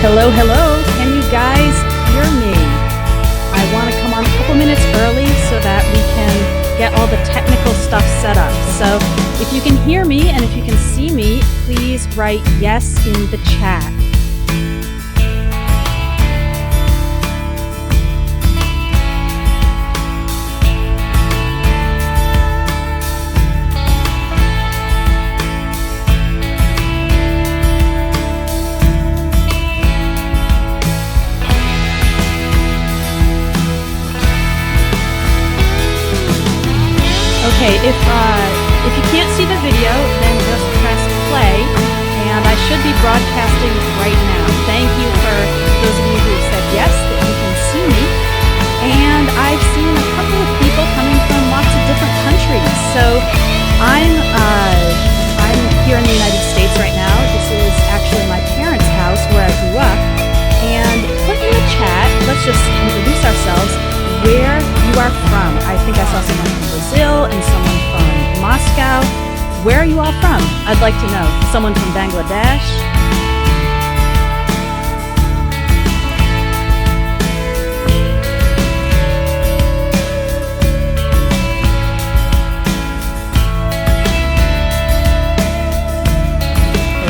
Hello, hello. Can you guys hear me? I want to come on a couple minutes early so that we can get all the technical stuff set up. So if you can hear me and if you can see me, please write yes in the chat. Okay, if you can't see the video, then just press play, and I should be broadcasting right now. Thank you for those of you who said yes, that you can see me. And I've seen a couple of people coming from lots of different countries. So I'm here in the United States right now. This is actually my parents' house where I grew up. And put in the chat, let's just introduce ourselves, where you are from. I think I saw someone from Brazil and someone from Moscow. Where are you all from? I'd like to know. Someone from Bangladesh.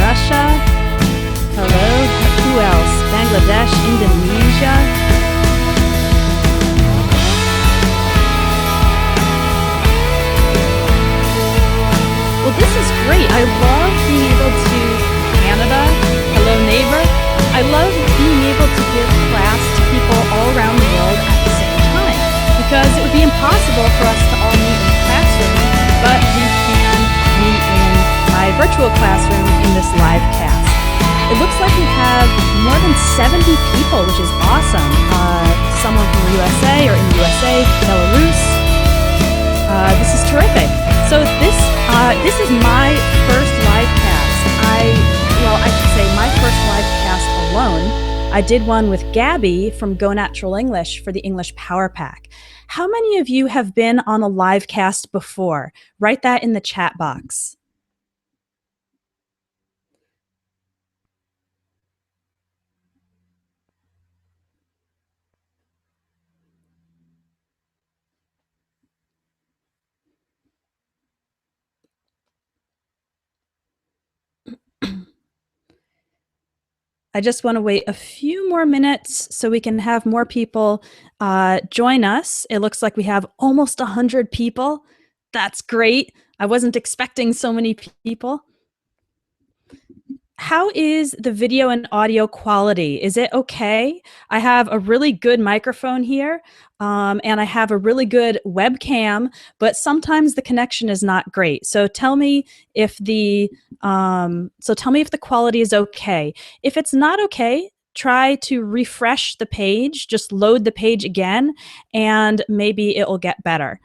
Russia. Hello. Who else? Bangladesh, Indonesia. Well, this is great. I love being able to Canada. Hello, neighbor. I love being able to give class to people all around the world at the same time, because it would be impossible for us to all meet in the classroom, but we can meet in my virtual classroom in this live cast. It looks like we have more than 70 people, which is awesome. Someone from the USA or in the USA, Belarus. This is terrific. So this is my first live cast. I should say my first live cast alone. I did one with Gabby from Go Natural English for the English Power Pack. How many of you have been on a live cast before? Write that in the chat box. I just want to wait a few more minutes so we can have more people join us. It looks like we have almost 100 people. That's great. I wasn't expecting so many people. How is the video and audio quality? Is it okay? I have a really good microphone here, and I have a really good webcam, but sometimes the connection is not great. So tell me if the quality is okay. If it's not okay, try to refresh the page, just load the page again, and maybe it will get better.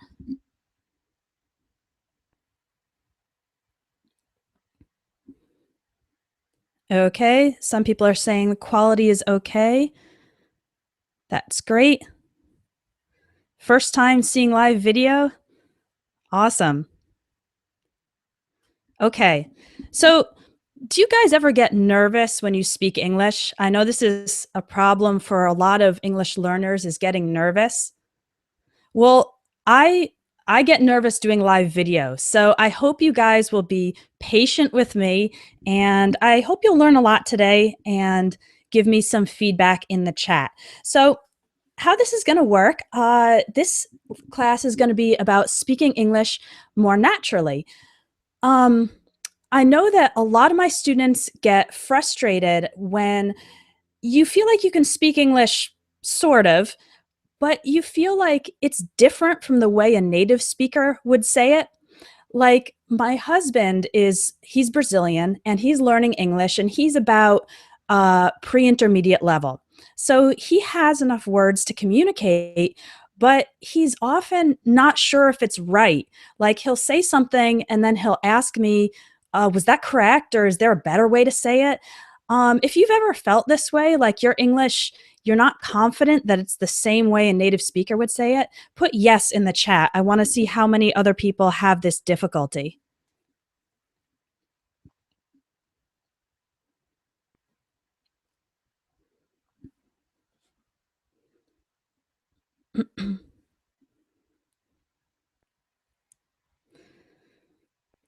Okay, some people are saying the quality is okay. That's great. First time seeing live video? Awesome. Okay, so do you guys ever get nervous when you speak English? I know this is a problem for a lot of English learners, is getting nervous. Well, I get nervous doing live video, so I hope you guys will be patient with me, and I hope you'll learn a lot today and give me some feedback in the chat. So how this is going to work, this class is going to be about speaking English more naturally. I know that a lot of my students get frustrated when you feel like you can speak English, sort of, but you feel like it's different from the way a native speaker would say it. Like my husband he's Brazilian and he's learning English and he's about pre-intermediate level. So he has enough words to communicate, but he's often not sure if it's right. Like he'll say something and then he'll ask me, was that correct? Or is there a better way to say it? If you've ever felt this way, like your English, you're not confident that it's the same way a native speaker would say it, put yes in the chat. I want to see how many other people have this difficulty.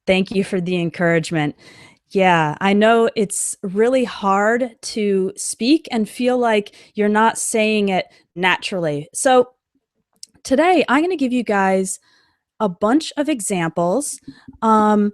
Thank you for the encouragement. Yeah, I know it's really hard to speak and feel like you're not saying it naturally. So, today I'm going to give you guys a bunch of examples. Um,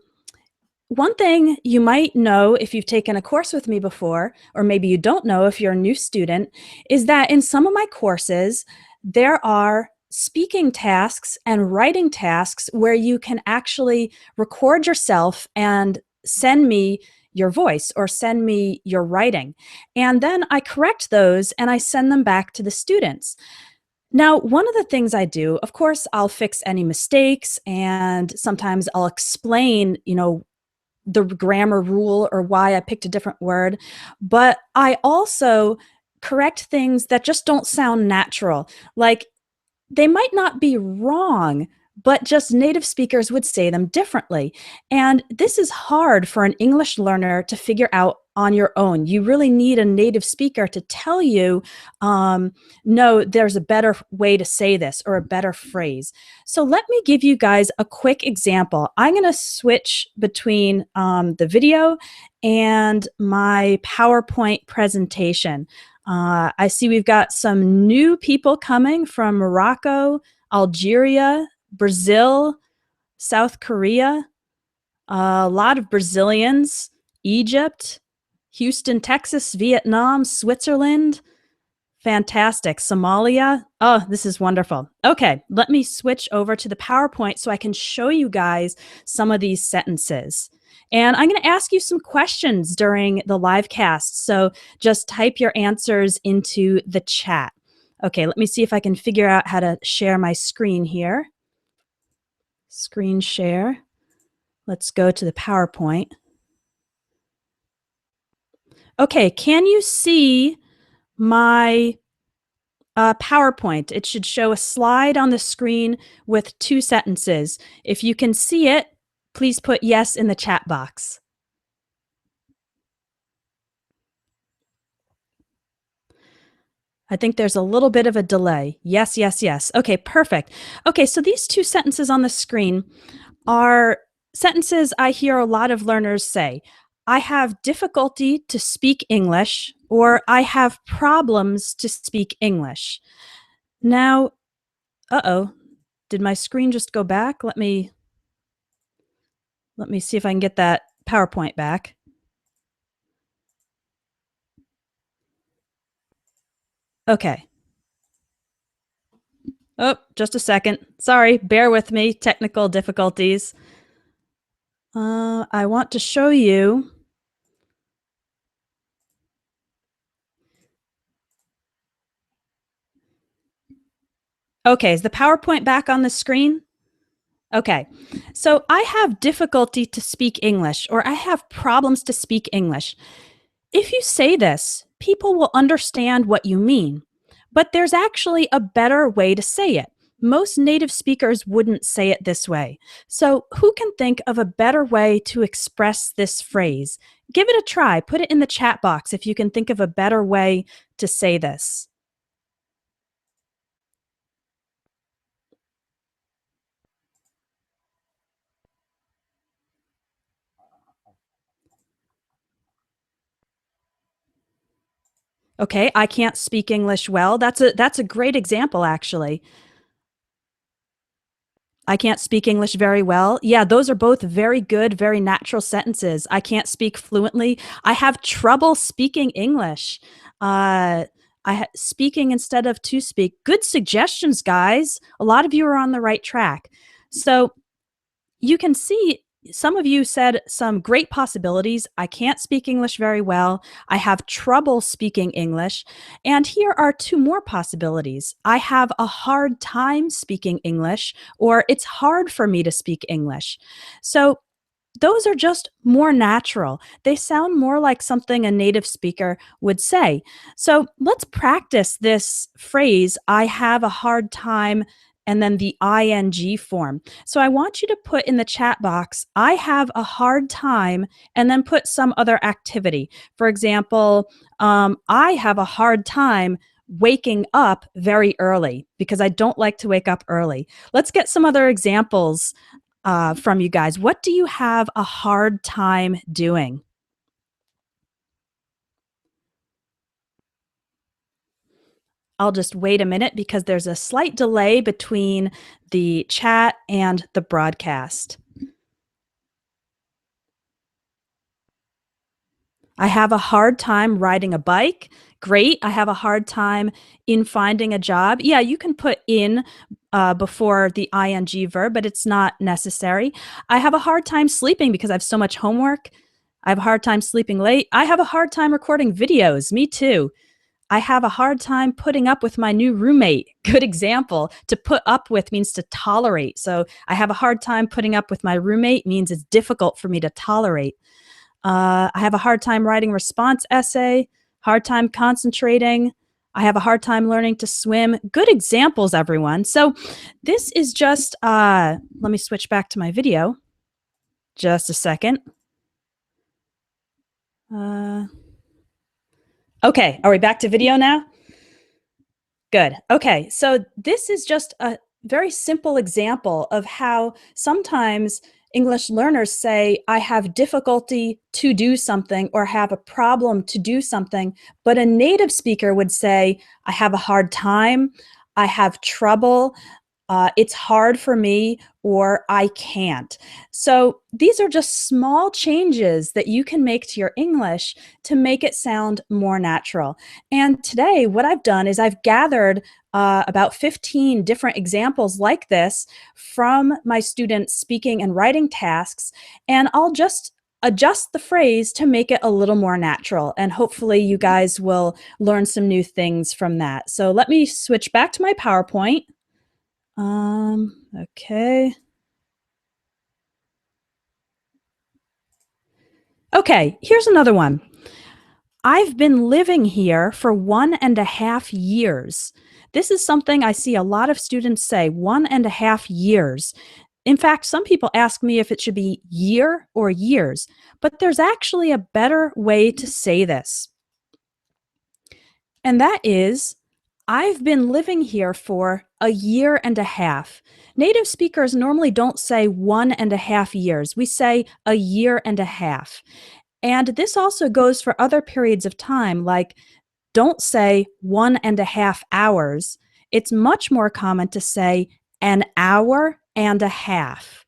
One thing you might know if you've taken a course with me before, or maybe you don't know if you're a new student, is that in some of my courses, there are speaking tasks and writing tasks where you can actually record yourself and send me your voice or send me your writing. And then I correct those and I send them back to the students. Now, one of the things I do, of course, I'll fix any mistakes and sometimes I'll explain, the grammar rule or why I picked a different word, but I also correct things that just don't sound natural. Like they might not be wrong, but just native speakers would say them differently. And this is hard for an English learner to figure out on your own. You really need a native speaker to tell you, no, there's a better way to say this or a better phrase. So let me give you guys a quick example. I'm going to switch between the video and my PowerPoint presentation. I see we've got some new people coming from Morocco, Algeria, Brazil, South Korea, a lot of Brazilians, Egypt, Houston, Texas, Vietnam, Switzerland. Fantastic. Somalia. Oh, this is wonderful. Okay, let me switch over to the PowerPoint so I can show you guys some of these sentences. And I'm going to ask you some questions during the live cast. So just type your answers into the chat. Okay, let me see if I can figure out how to share my screen here. Screen share. Let's go to the PowerPoint. Okay, can you see my PowerPoint? It should show a slide on the screen with two sentences. If you can see it, please put yes in the chat box. I think there's a little bit of a delay. Yes, yes, yes. Okay, perfect. Okay, so these two sentences on the screen are sentences I hear a lot of learners say. I have difficulty to speak English, or I have problems to speak English. Now, uh-oh, did my screen just go back? Let me see if I can get that PowerPoint back. Okay. Oh, just a second. Sorry, bear with me. Technical difficulties. I want to show you. Okay, is the PowerPoint back on the screen? Okay, so I have difficulty to speak English, or I have problems to speak English. If you say this, people will understand what you mean, but there's actually a better way to say it. Most native speakers wouldn't say it this way. So, who can think of a better way to express this phrase? Give it a try. Put it in the chat box if you can think of a better way to say this. Okay, I can't speak English well. That's a great example, actually. I can't speak English very well. Yeah, those are both very good, very natural sentences. I can't speak fluently. I have trouble speaking English. Speaking instead of to speak. Good suggestions, guys. A lot of you are on the right track. So you can see some of you said some great possibilities. I can't speak English very well. I have trouble speaking English. And here are two more possibilities. I have a hard time speaking English, or it's hard for me to speak English. So those are just more natural. They sound more like something a native speaker would say. So let's practice this phrase, I have a hard time, and then the ing form. So I want you to put in the chat box, I have a hard time, and then put some other activity. For example, I have a hard time waking up very early because I don't like to wake up early. Let's get some other examples from you guys. What do you have a hard time doing? I'll just wait a minute because there's a slight delay between the chat and the broadcast. I have a hard time riding a bike. Great. I have a hard time in finding a job. Yeah, you can put in before the ing verb, but it's not necessary. I have a hard time sleeping because I have so much homework. I have a hard time sleeping late. I have a hard time recording videos. Me too. I have a hard time putting up with my new roommate. Good example. To put up with means to tolerate. So I have a hard time putting up with my roommate means it's difficult for me to tolerate. I have a hard time writing response essay, hard time concentrating. I have a hard time learning to swim. Good examples, everyone. So this is just, let me switch back to my video. Just a second. Okay, are we back to video now? Good. Okay, so this is just a very simple example of how sometimes English learners say, I have difficulty to do something or have a problem to do something, but a native speaker would say, I have a hard time, I have trouble, it's hard for me, or I can't. So these are just small changes that you can make to your English to make it sound more natural. And today, what I've done is I've gathered about 15 different examples like this from my students' speaking and writing tasks, and I'll just adjust the phrase to make it a little more natural. And hopefully you guys will learn some new things from that. So let me switch back to my PowerPoint. Okay. Okay, here's another one. I've been living here for 1.5 years. This is something I see a lot of students say, 1.5 years. In fact, some people ask me if it should be year or years, but there's actually a better way to say this. And that is, I've been living here for 1.5 years. Native speakers normally don't say 1.5 years. We say 1.5 years. And this also goes for other periods of time, like don't say 1.5 hours. It's much more common to say an hour and a half.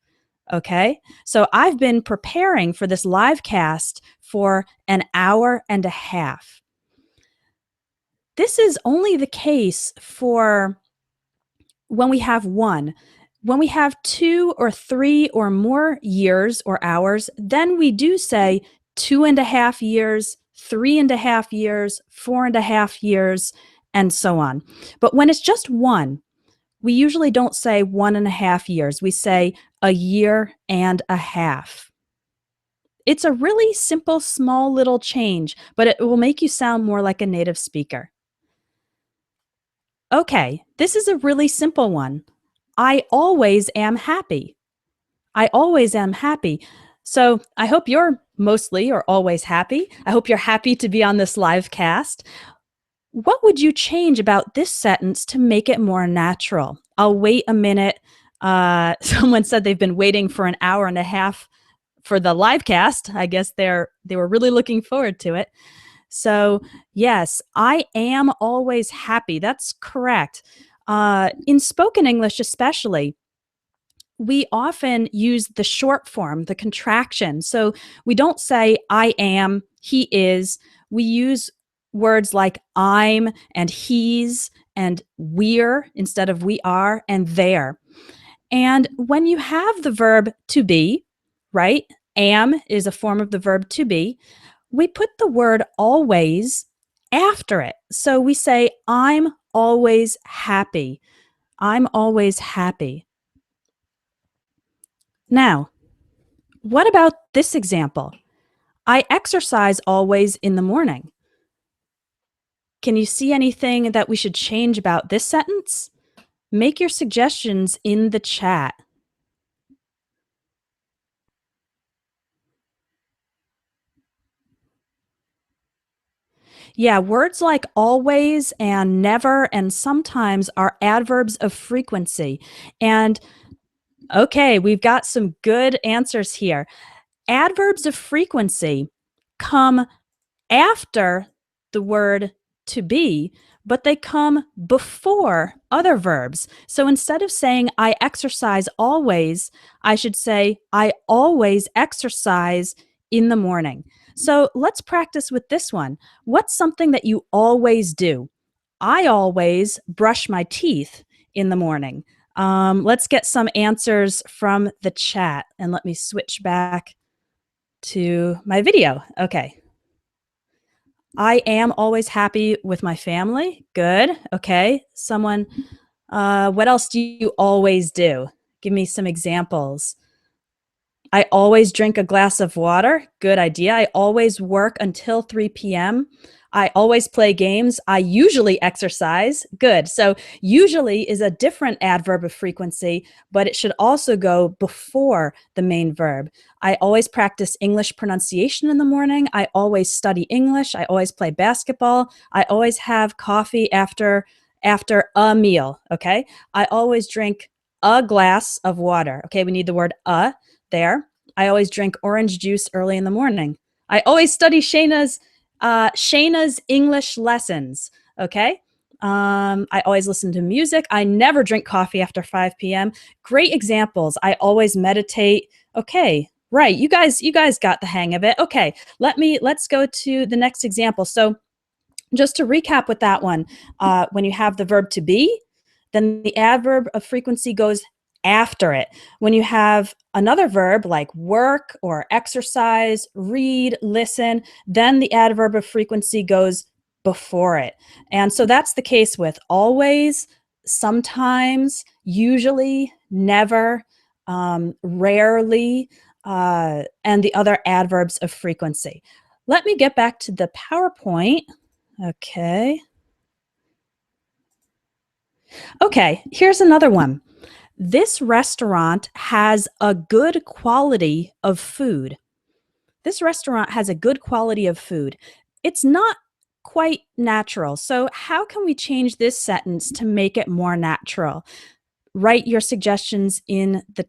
Okay, so I've been preparing for this live cast for an hour and a half. This is only the case for when we have one. When we have 2 or 3 or more years or hours, then we do say 2.5 years, 3.5 years, 4.5 years, and so on. But when it's just one, we usually don't say 1.5 years. We say 1.5 years. It's a really simple, small little change, but it will make you sound more like a native speaker. Okay, this is a really simple one. I always am happy. I always am happy. So I hope you're mostly or always happy. I hope you're happy to be on this live cast. What would you change about this sentence to make it more natural? I'll wait a minute. Someone said they've been waiting for an hour and a half for the live cast. I guess they were really looking forward to it. So yes, I am always happy. That's correct. In spoken English especially, we often use the short form, the contraction. So we don't say I am, he is. We use words like I'm and he's and we're instead of we are and they're. And when you have the verb to be, right? Am is a form of the verb to be. We put the word always after it. So we say, I'm always happy. I'm always happy. Now, what about this example? I exercise always in the morning. Can you see anything that we should change about this sentence? Make your suggestions in the chat. Yeah, words like always and never and sometimes are adverbs of frequency. And okay, we've got some good answers here. Adverbs of frequency come after the word to be, but they come before other verbs. So instead of saying I exercise always, I should say I always exercise in the morning. So let's practice with this one. What's something that you always do? I always brush my teeth in the morning. Let's get some answers from the chat and let me switch back to my video. Okay. I am always happy with my family. Good. Okay. Someone, what else do you always do? Give me some examples. I always drink a glass of water. Good idea. I always work until 3 p.m. I always play games. I usually exercise. Good. So usually is a different adverb of frequency, but it should also go before the main verb. I always practice English pronunciation in the morning. I always study English. I always play basketball. I always have coffee after a meal. Okay. I always drink a glass of water. Okay. We need the word there. I always drink orange juice early in the morning. I always study Shayna's English lessons. Okay. I always listen to music. I never drink coffee after 5 p.m. Great examples. I always meditate. Okay. Right. You guys got the hang of it. Okay. Let's go to the next example. So just to recap with that one, when you have the verb to be, then the adverb of frequency goes after it. When you have another verb like work or exercise, read, listen, then the adverb of frequency goes before it. And so that's the case with always, sometimes, usually, never, rarely, and the other adverbs of frequency. Let me get back to the PowerPoint. Okay. Okay, here's another one. This restaurant has a good quality of food. This restaurant has a good quality of food. It's not quite natural. So how can we change this sentence to make it more natural? Write your suggestions in the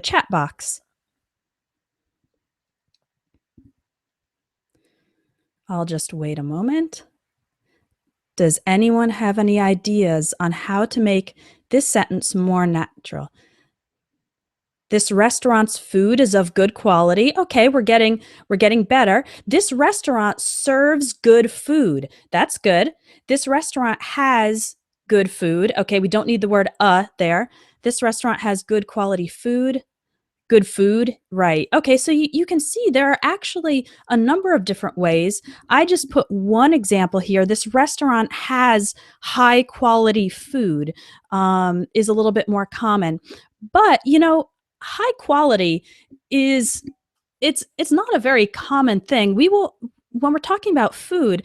chat box. I'll just wait a moment. Does anyone have any ideas on how to make this sentence more natural? This restaurant's food is of good quality. Okay, we're getting better. This restaurant serves good food. That's good. This restaurant has good food. Okay, we don't need the word there. This restaurant has good quality food. Good food, right. Okay, so you can see there are actually a number of different ways. I just put one example here. This restaurant has high quality food, is a little bit more common. But, high quality is it's not a very common thing. When we're talking about food,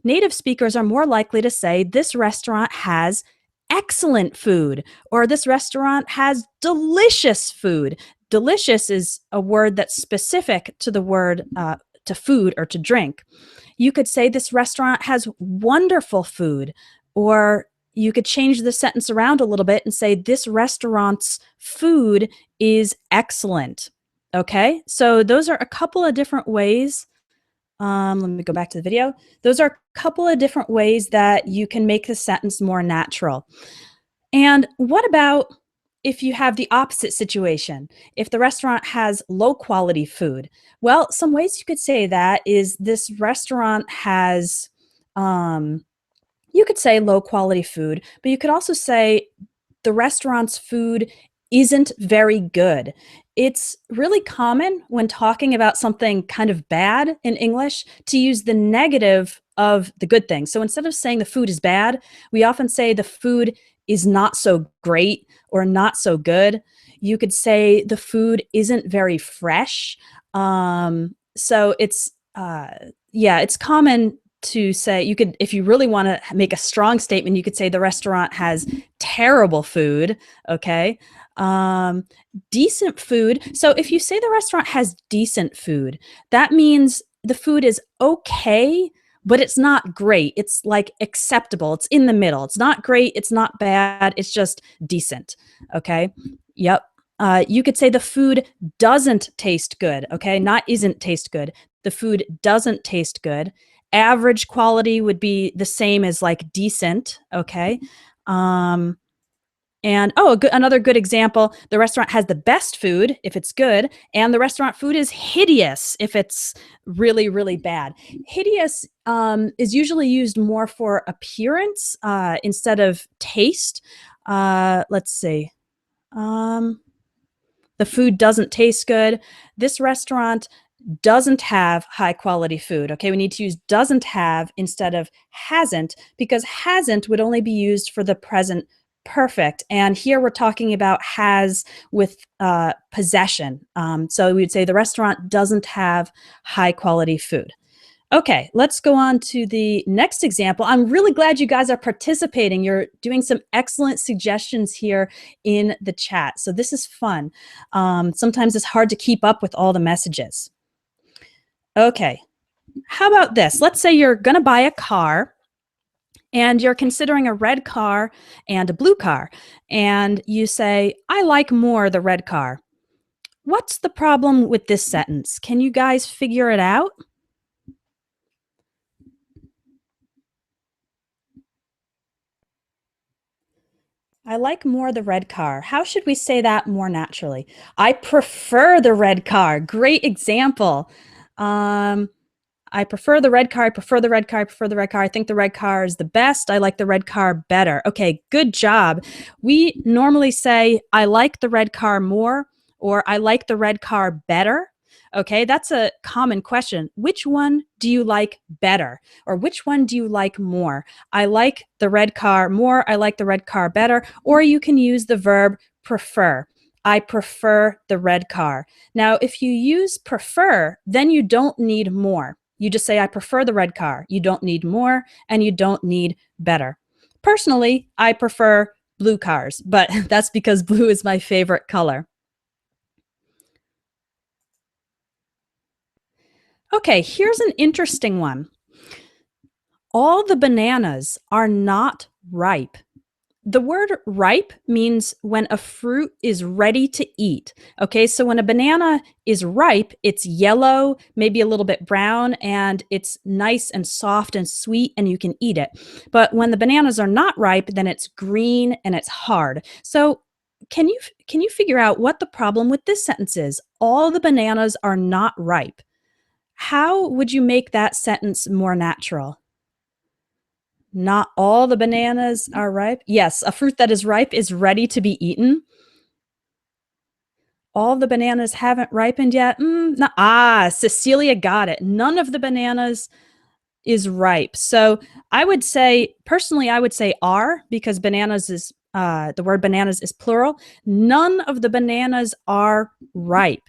native speakers are more likely to say this restaurant has excellent food or this restaurant has delicious food. Delicious is a word that's specific to the word to food or to drink. You could say this restaurant has wonderful food, or you could change the sentence around a little bit and say this restaurant's food is excellent. Okay, so those are a couple of different ways. Let me go back to the video. Those are a couple of different ways that you can make the sentence more natural. And what about if you have the opposite situation? If the restaurant has low quality food? Well, some ways you could say that is this restaurant has, you could say low quality food, but you could also say the restaurant's food isn't very good. It's really common when talking about something kind of bad in English to use the negative of the good thing. So instead of saying the food is bad, we often say the food is not so great or not so good. You could say the food isn't very fresh. So it's common to say, you could, if you really want to make a strong statement, you could say the restaurant has terrible food. Okay. Decent food. So if you say the restaurant has decent food, that means the food is okay, but it's not great. It's like acceptable. It's in the middle. It's not great. It's not bad. It's just decent. Okay. Yep. You could say the food doesn't taste good. Okay. Not isn't taste good. The food doesn't taste good. Average quality would be the same as like decent. Okay. Um, and another good example, the restaurant has the best food if it's good, and the restaurant food is hideous if it's really, really bad. Hideous is usually used more for appearance instead of taste. Let's see. Um, the food doesn't taste good. This restaurant doesn't have high quality food. Okay, we need to use doesn't have instead of hasn't, because hasn't would only be used for the present perfect. And here we're talking about has with possession. So we would say the restaurant doesn't have high quality food. Okay, let's go on to the next example. I'm really glad you guys are participating. You're doing some excellent suggestions here in the chat. So this is fun. Sometimes it's hard to keep up with all the messages. Okay, how about this? Let's say you're going to buy a car and you're considering a red car and a blue car. And you say, I like more the red car. What's the problem with this sentence? Can you guys figure it out? I like more the red car. How should we say that more naturally? I prefer the red car. Great example. I prefer the red car. I prefer the red car. I prefer the red car. I think the red car is the best. I like the red car better. Okay, good job. We normally say, I like the red car more, or I like the red car better. Okay, that's a common question. Which one do you like better? Or which one do you like more? I like the red car more. I like the red car better. Or you can use the verb prefer. I prefer the red car. Now, if you use prefer, then you don't need more. You just say, I prefer the red car. You don't need more, and you don't need better. Personally, I prefer blue cars, but that's because blue is my favorite color. Okay, here's an interesting one. All the bananas are not ripe. The word ripe means when a fruit is ready to eat. Okay, so when a banana is ripe, it's yellow, maybe a little bit brown, and it's nice and soft and sweet, and you can eat it. But when the bananas are not ripe, then it's green and it's hard. So can you figure out what the problem with this sentence is? All the bananas are not ripe. How would you make that sentence more natural? Not all the bananas are ripe. Yes, a fruit that is ripe is ready to be eaten. All the bananas haven't ripened yet. Cecilia got it. None of the bananas is ripe. So I would say, personally, I would say are, because bananas is the word bananas is plural. None of the bananas are ripe.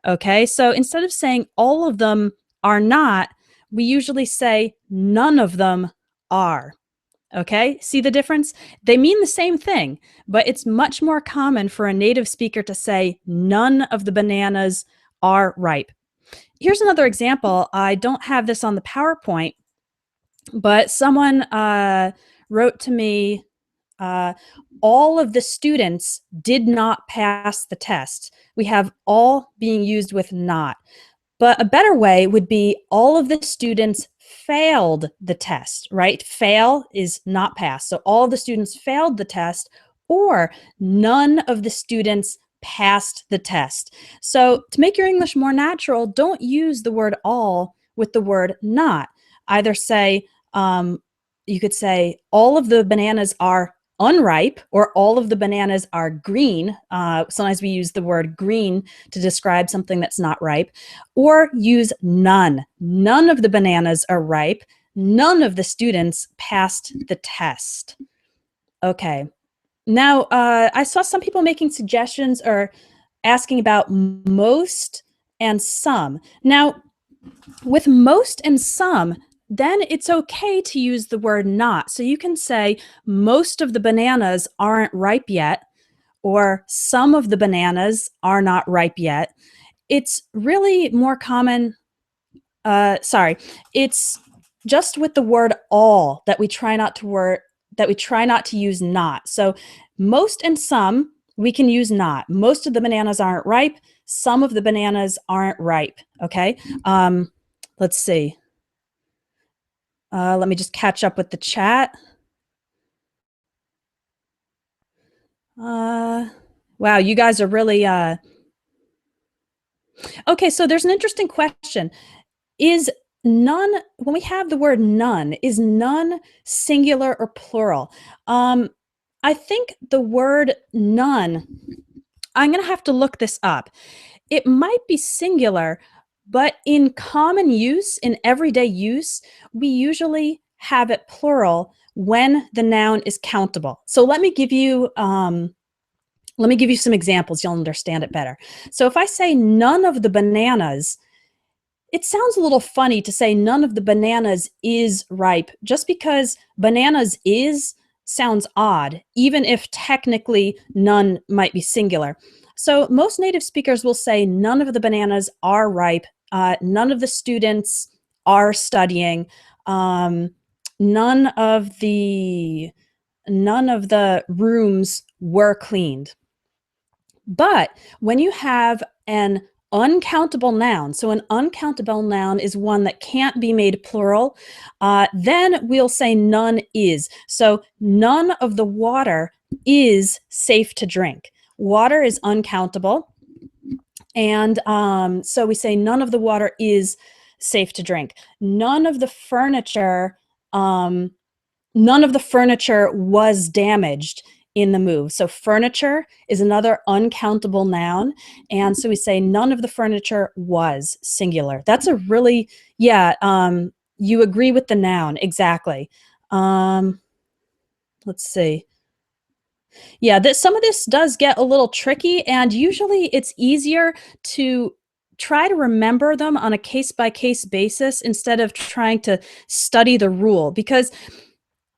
Okay, so instead of saying all of them are not, we usually say none of them are. Okay, see the difference? They mean the same thing, but it's much more common for a native speaker to say none of the bananas are ripe. Here's another example. I don't have this on the PowerPoint, but someone wrote to me, all of the students did not pass the test. We have all being used with not. But a better way would be all of the students failed the test, right? Fail is not pass. So all of the students failed the test, or none of the students passed the test. So to make your English more natural, don't use the word all with the word not. Either say, you could say, all of the bananas are unripe, or all of the bananas are green. Sometimes we use the word green to describe something that's not ripe, or use none. None of the bananas are ripe. None of the students passed the test. Okay. Now, I saw some people making suggestions or asking about most and some. Now, with most and some, then it's okay to use the word not. So you can say most of the bananas aren't ripe yet, or some of the bananas are not ripe yet. It's really more common Sorry, it's just with the word all that we try not to use not. So most and some we can use not. Most of the bananas aren't ripe. Some of the bananas aren't ripe. Okay. Let's see. Let me just catch up with the chat. Wow, you guys are really okay. So there's an interesting question. Is none, when we have the word none, is none singular or plural? I think the word none, I'm going to have to look this up. It might be singular, but in common use, in everyday use, we usually have it plural when the noun is countable. So let me give you some examples. You'll understand it better. So if I say none of the bananas, it sounds a little funny to say none of the bananas is ripe, just because bananas is sounds odd, even if technically none might be singular. So most native speakers will say none of the bananas are ripe, none of the students are studying, none of the rooms were cleaned. But when you have an uncountable noun, so an uncountable noun is one that can't be made plural, then we'll say none is. So none of the water is safe to drink. Water is uncountable. And so we say none of the water is safe to drink. None of the furniture was damaged in the move. So furniture is another uncountable noun. And so we say none of the furniture was singular. That's a really, yeah, you agree with the noun, exactly. Let's see. Yeah, some of this does get a little tricky, and usually it's easier to try to remember them on a case-by-case basis instead of trying to study the rule, because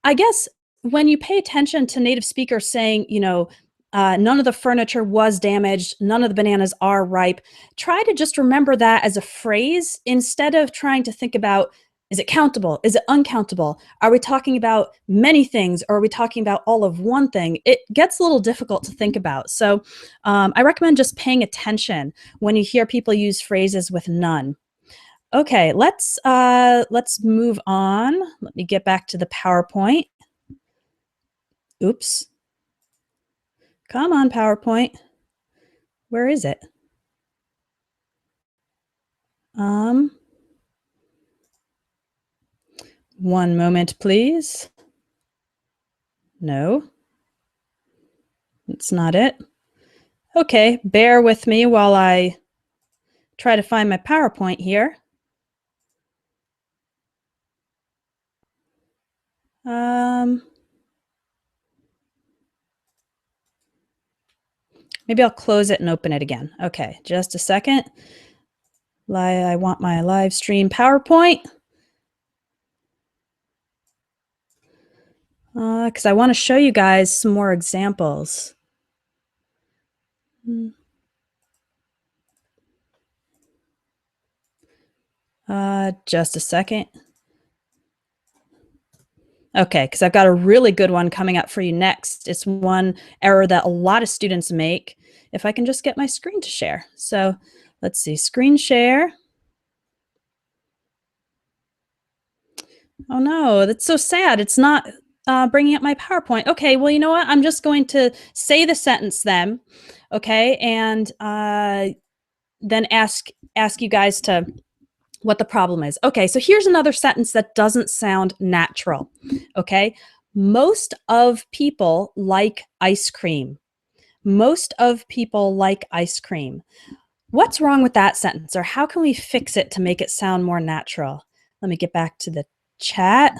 I guess when you pay attention to native speakers saying, none of the furniture was damaged, none of the bananas are ripe, try to just remember that as a phrase instead of trying to think about, is it countable? Is it uncountable? Are we talking about many things, or are we talking about all of one thing? It gets a little difficult to think about. So I recommend just paying attention when you hear people use phrases with none. Okay, let's move on. Let me get back to the PowerPoint. Oops. Come on, PowerPoint. Where is it? One moment, please. No, it's not it. Okay, bear with me while I try to find my PowerPoint here. Maybe I'll close it and open it again. Okay, just a second. I want my live stream PowerPoint. Because I want to show you guys some more examples. Just a second. Okay, because I've got a really good one coming up for you next. It's one error that a lot of students make. If I can just get my screen to share. So let's see, screen share. Oh no, that's so sad. It's not bringing up my PowerPoint. Okay, well, you know what? I'm just going to say the sentence then, okay, and then ask you guys to what the problem is. Okay, so here's another sentence that doesn't sound natural, okay? Most of people like ice cream. Most of people like ice cream. What's wrong with that sentence, or how can we fix it to make it sound more natural? Let me get back to the chat.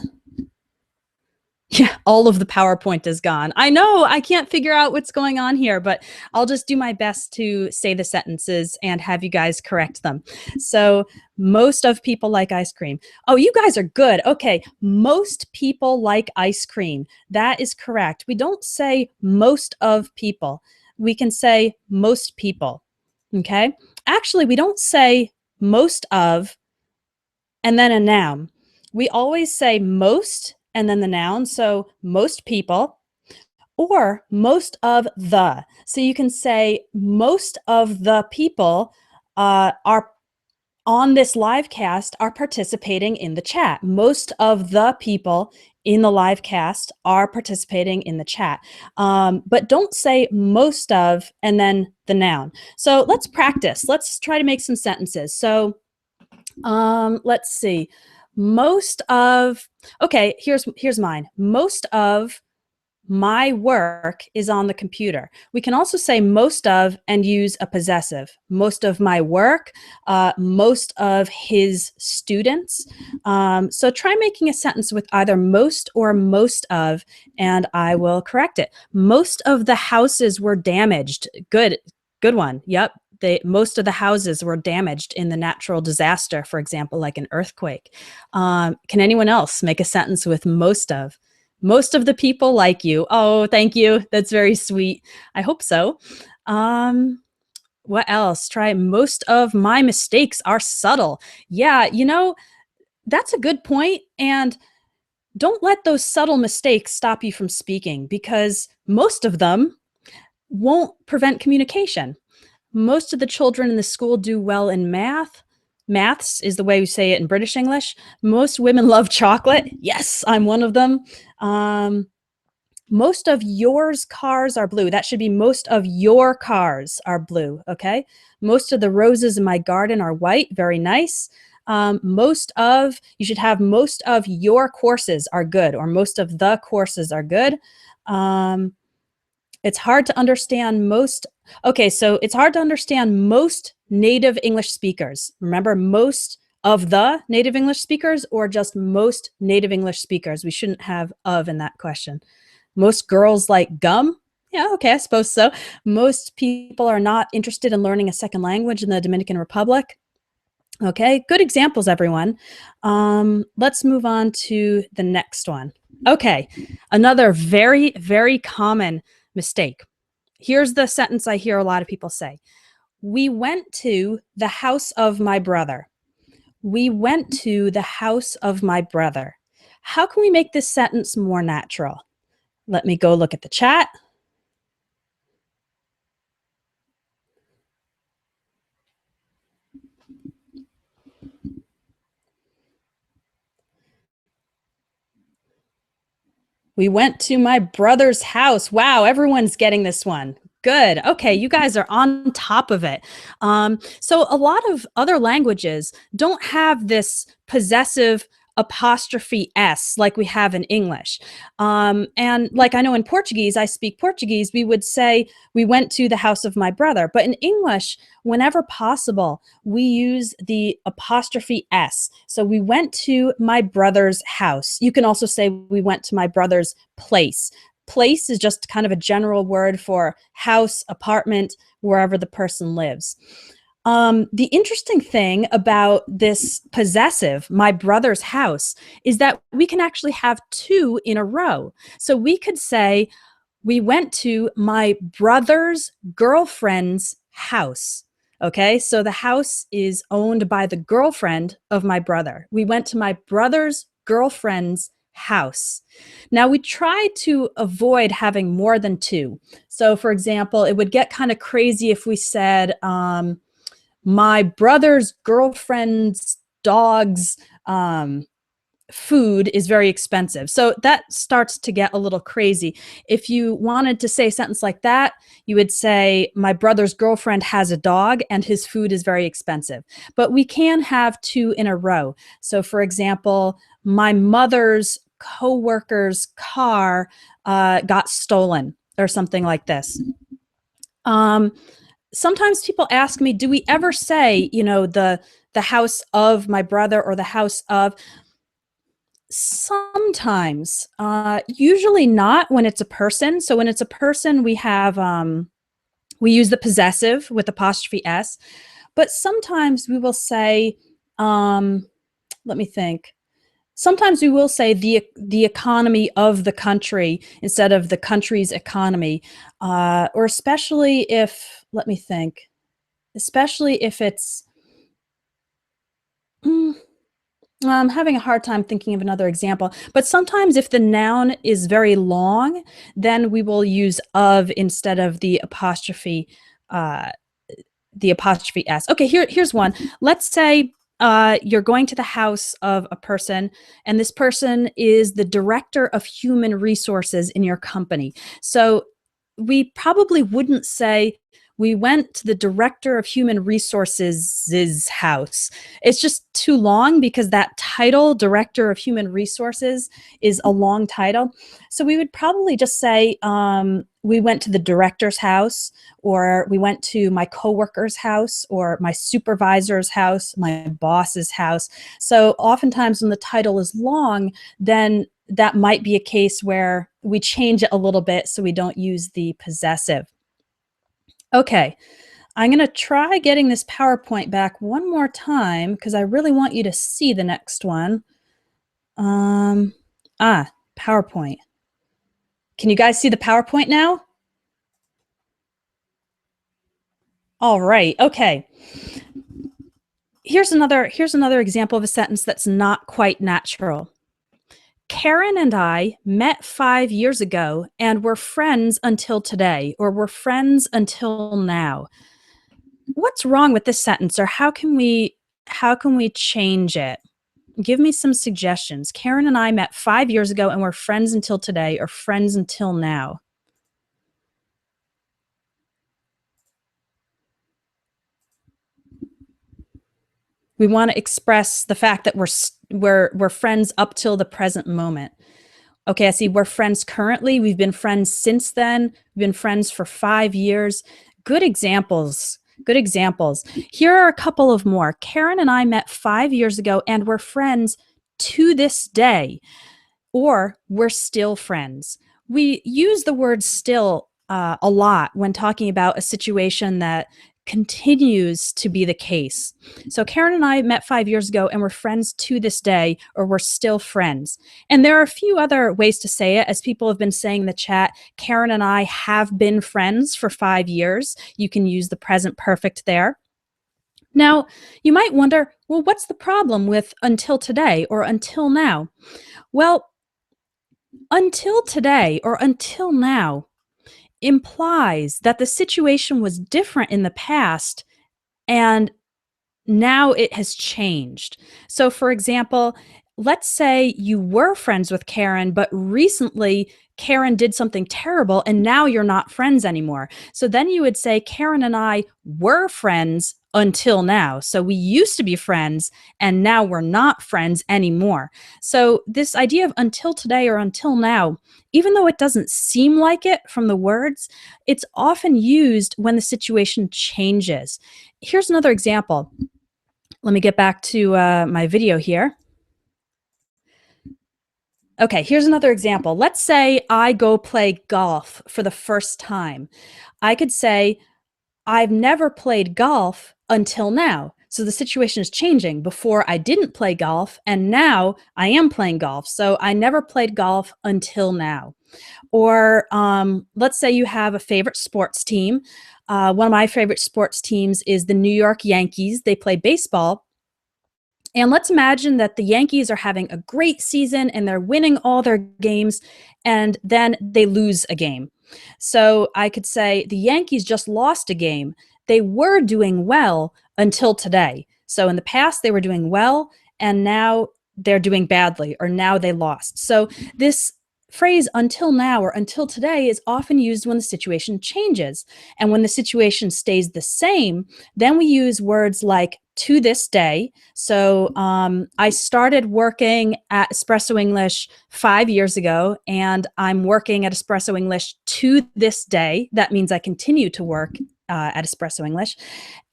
Yeah, all of the PowerPoint is gone. I know, I can't figure out what's going on here, but I'll just do my best to say the sentences and have you guys correct them. So, most of people like ice cream. Oh, you guys are good. Okay, most people like ice cream. That is correct. We don't say most of people. We can say most people, okay? Actually, we don't say most of and then a noun. We always say most and then the noun. So most people or most of the. So you can say most of the people are on this live cast are participating in the chat. Most of the people in the live cast are participating in the chat. But don't say most of and then the noun. So let's practice. Let's try to make some sentences. So let's see. Most of, okay, here's mine. Most of my work is on the computer. We can also say most of and use a possessive. Most of my work, most of his students. So try making a sentence with either most or most of, and I will correct it. Most of the houses were damaged. Good one. Yep. Most of the houses were damaged in the natural disaster, for example, like an earthquake. Can anyone else make a sentence with most of? Most of the people like you. Oh, thank you. That's very sweet. I hope so. What else? Try most of my mistakes are subtle. Yeah, that's a good point. And don't let those subtle mistakes stop you from speaking because most of them won't prevent communication. Most of the children in the school do well in math. Maths is the way we say it in British English. Most women love chocolate. Yes, I'm one of them. Most of yours cars are blue. That should be most of your cars are blue, okay? Most of the roses in my garden are white. Very nice. You should have most of your courses are good or most of the courses are good. It's hard to understand most. Okay, so it's hard to understand most native English speakers. Remember, most of the native English speakers or just most native English speakers? We shouldn't have of in that question. Most girls like gum. Yeah, okay, I suppose so. Most people are not interested in learning a second language in the Dominican Republic. Okay, good examples, everyone. Let's move on to the next one. Okay, another very, very common mistake. Here's the sentence I hear a lot of people say. We went to the house of my brother. We went to the house of my brother. How can we make this sentence more natural? Let me go look at the chat. We went to my brother's house. Wow, everyone's getting this one. Good. Okay, you guys are on top of it. So a lot of other languages don't have this possessive apostrophe S like we have in English. And like I know in Portuguese, I speak Portuguese, we would say, we went to the house of my brother. But in English, whenever possible, we use the apostrophe S. So we went to my brother's house. You can also say we went to my brother's place. Place is just kind of a general word for house, apartment, wherever the person lives. The interesting thing about this possessive, my brother's house, is that we can actually have two in a row. So we could say, we went to my brother's girlfriend's house. Okay, so the house is owned by the girlfriend of my brother. We went to my brother's girlfriend's house. Now we try to avoid having more than two. So for example, it would get kind of crazy if we said, my brother's girlfriend's dog's food is very expensive. So that starts to get a little crazy. If you wanted to say a sentence like that, you would say, my brother's girlfriend has a dog and his food is very expensive. But we can have two in a row. So for example, my mother's coworker's car got stolen or something like this. Sometimes people ask me, do we ever say, the house of my brother or the house of? Sometimes, usually not when it's a person. So when it's a person, we have, we use the possessive with apostrophe S, but sometimes we will say, let me think. Sometimes we will say the economy of the country instead of the country's economy, or especially if, let me think, especially if it's, I'm having a hard time thinking of another example, but sometimes if the noun is very long, then we will use of instead of uh, the apostrophe s. Okay, here's one. Let's say you're going to the house of a person, and this person is the director of human resources in your company. So we probably wouldn't say we went to the director of human resources' house. It's just too long because that title, director of human resources, is a long title. So we would probably just say we went to the director's house, or we went to my coworker's house, or my supervisor's house, my boss's house. So oftentimes when the title is long, then that might be a case where we change it a little bit so we don't use the possessive. Okay, I'm going to try getting this PowerPoint back one more time because I really want you to see the next one. Um, PowerPoint. Can you guys see the PowerPoint now? All right, okay. Here's another example of a sentence that's not quite natural. Karen and I met 5 years ago and were friends until today, or were friends until now. What's wrong with this sentence, or how can we change it? Give me some suggestions. Karen and I met 5 years ago and we're friends until today, or friends until now. We want to express the fact that we're friends up till the present moment. Okay, I see we're friends currently. We've been friends since then. We've been friends for 5 years. Good examples. Good examples. Here are a couple of more. Karen and I met 5 years ago and we're friends to this day, or we're still friends. We use the word still a lot when talking about a situation that continues to be the case. So Karen and I met 5 years ago and we're friends to this day, or we're still friends. And there are a few other ways to say it. As people have been saying in the chat, Karen and I have been friends for 5 years. You can use the present perfect there. Now, you might wonder, well, what's the problem with until today or until now? Well, until today or until now implies that the situation was different in the past and now it has changed. So, for example, let's say you were friends with Karen, but recently Karen did something terrible and now you're not friends anymore. So then you would say, Karen and I were friends until now. So we used to be friends and now we're not friends anymore. So, this idea of until today or until now, even though it doesn't seem like it from the words, it's often used when the situation changes. Here's another example. Let me get back to my video here. Okay, here's another example. Let's say I go play golf for the first time. I could say, I've never played golf until now. So the situation is changing. Before I didn't play golf, and now I am playing golf. So I never played golf until now. Or let's say you have a favorite sports team. One of my favorite sports teams is the New York Yankees. They play baseball. And let's imagine that the Yankees are having a great season and they're winning all their games, and then they lose a game. So I could say the Yankees just lost a game. They were doing well until today. So in the past, they were doing well, and now they're doing badly, or now they lost. So this phrase until now or until today is often used when the situation changes. And when the situation stays the same, then we use words like to this day. So I started working at Espresso English 5 years ago, and I'm working at Espresso English to this day. That means I continue to work at Espresso English.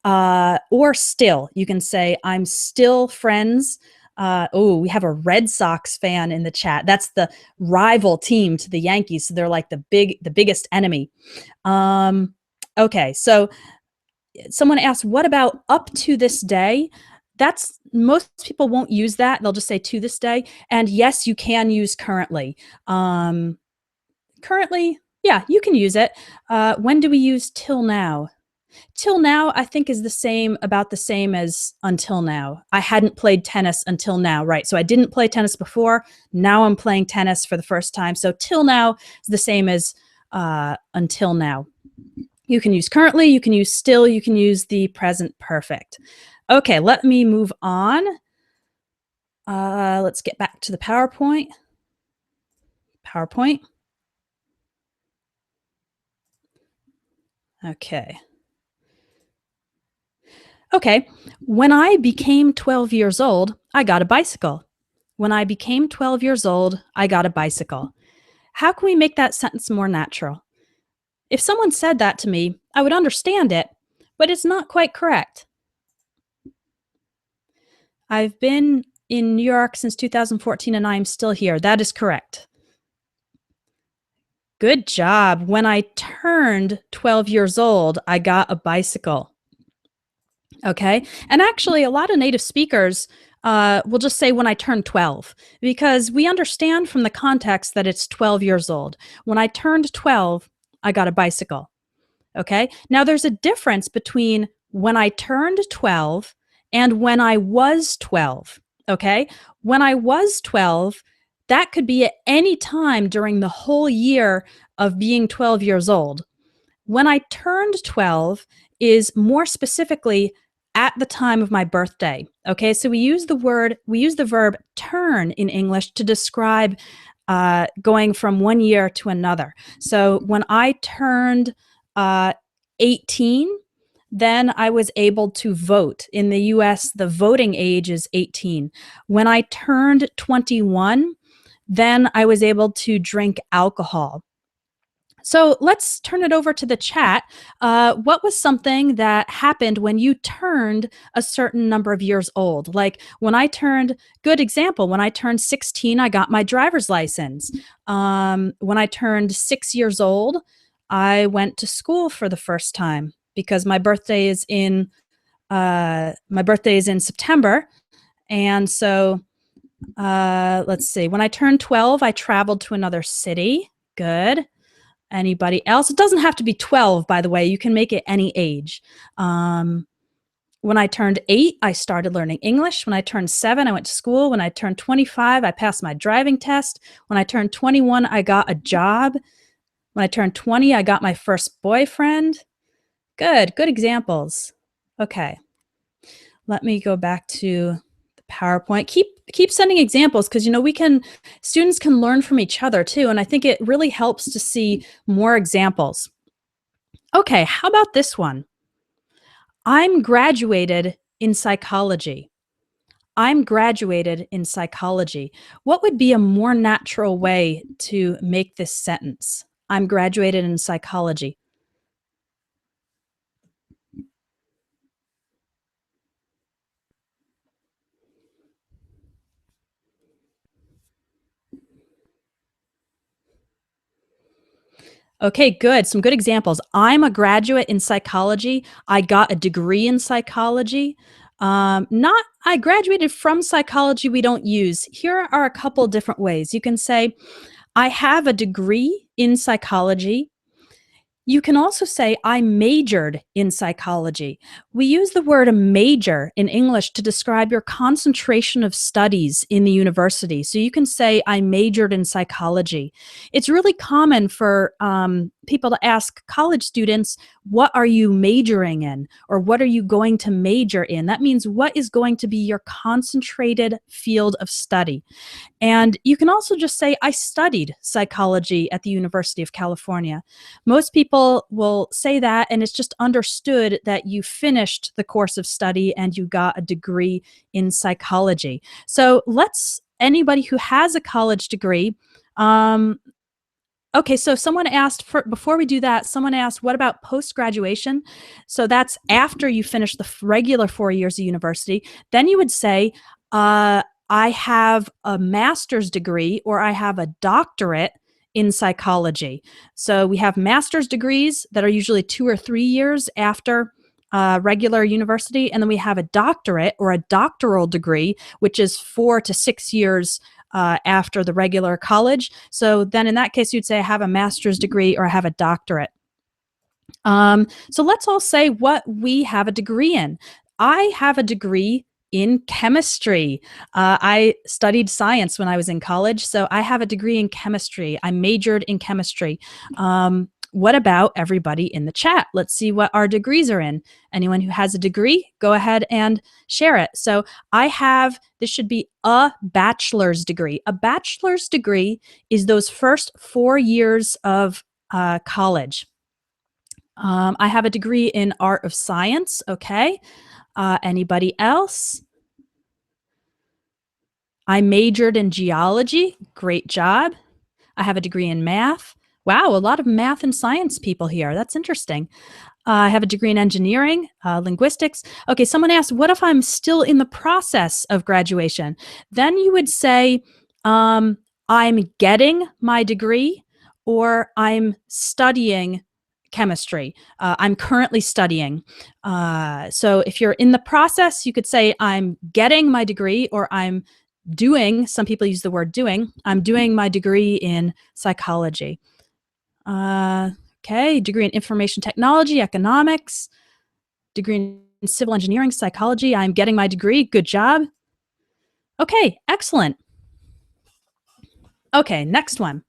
Or still, you can say, I'm still friends. We have a Red Sox fan in the chat. That's the rival team to the Yankees. So they're like the biggest enemy. Okay, so someone asked, what about up to this day? That's, most people won't use that. They'll just say to this day. And yes, you can use currently. Currently, yeah, you can use it. When do we use till now? Till now, I think is the same, about the same as until now. I hadn't played tennis until now, right? So I didn't play tennis before. Now I'm playing tennis for the first time. So till now is the same as until now. You can use currently, you can use still, you can use the present perfect. Okay, let me move on. Let's get back to the PowerPoint. PowerPoint. Okay. Okay, when I became 12 years old, I got a bicycle. When I became 12 years old, I got a bicycle. How can we make that sentence more natural? If someone said that to me, I would understand it, but it's not quite correct. I've been in New York since 2014 and I'm still here. That is correct. Good job. When I turned 12 years old, I got a bicycle. Okay. And actually, a lot of native speakers will just say when I turned 12, because we understand from the context that it's 12 years old. When I turned 12, I got a bicycle. Okay. Now, there's a difference between when I turned 12 and when I was 12. Okay. When I was 12, that could be at any time during the whole year of being 12 years old. When I turned 12 is more specifically at the time of my birthday. Okay, so we use the verb turn in English to describe going from one year to another. So when I turned 18, then I was able to vote. In the US, the voting age is 18. When I turned 21, then I was able to drink alcohol. So let's turn it over to the chat. What was something that happened when you turned a certain number of years old? Like when I turned, good example, when I turned 16, I got my driver's license. When I turned 6 years old, I went to school for the first time because my birthday is in September. And so let's see, when I turned 12, I traveled to another city. Good. Anybody else? It doesn't have to be 12, by the way. You can make it any age. When I turned 8, I started learning English. When I turned 7, I went to school. When I turned 25, I passed my driving test. When I turned 21, I got a job. When I turned 20, I got my first boyfriend. Good examples. Okay. Let me go back to the PowerPoint. Keep sending examples because, students can learn from each other too. And I think it really helps to see more examples. Okay, how about this one? I'm graduated in psychology. I'm graduated in psychology. What would be a more natural way to make this sentence? I'm graduated in psychology. Okay, good. Some good examples. I'm a graduate in psychology. I got a degree in psychology. Not, I graduated from psychology, we don't use. Here are a couple different ways. You can say, I have a degree in psychology. You can also say, I majored in psychology. We use the word major in English to describe your concentration of studies in the university. So you can say, I majored in psychology. It's really common for people to ask college students, what are you majoring in? Or what are you going to major in? That means what is going to be your concentrated field of study. And you can also just say, I studied psychology at the University of California. Most people will say that, and it's just understood that you finished the course of study and you got a degree in psychology. So anybody who has a college degree, okay, so someone asked, before we do that, someone asked, what about post-graduation? So that's after you finish the regular 4 years of university. Then you would say, I have a master's degree or I have a doctorate in psychology. So we have master's degrees that are usually 2 or 3 years after regular university. And then we have a doctorate or a doctoral degree, which is 4 to 6 years after the regular college. So then in that case, you'd say I have a master's degree or I have a doctorate. So let's all say what we have a degree in. I have a degree in chemistry. I studied science when I was in college, so I have a degree in chemistry. I majored in chemistry. What about everybody in the chat? Let's see what our degrees are in. Anyone who has a degree, go ahead and share it. So I have, this should be a bachelor's degree. A bachelor's degree is those first 4 years of college. I have a degree in art of science. Okay. Anybody else? I majored in geology. Great job. I have a degree in math. Wow, a lot of math and science people here. That's interesting. I have a degree in engineering, linguistics. Okay, someone asked, what if I'm still in the process of graduation? Then you would say, I'm getting my degree or I'm studying chemistry. I'm currently studying. So if you're in the process, you could say, I'm getting my degree or I'm doing, some people use the word doing, I'm doing my degree in psychology. Okay, degree in information technology, economics, degree in civil engineering, psychology. I'm getting my degree. Good job. Okay, excellent. Okay, next one.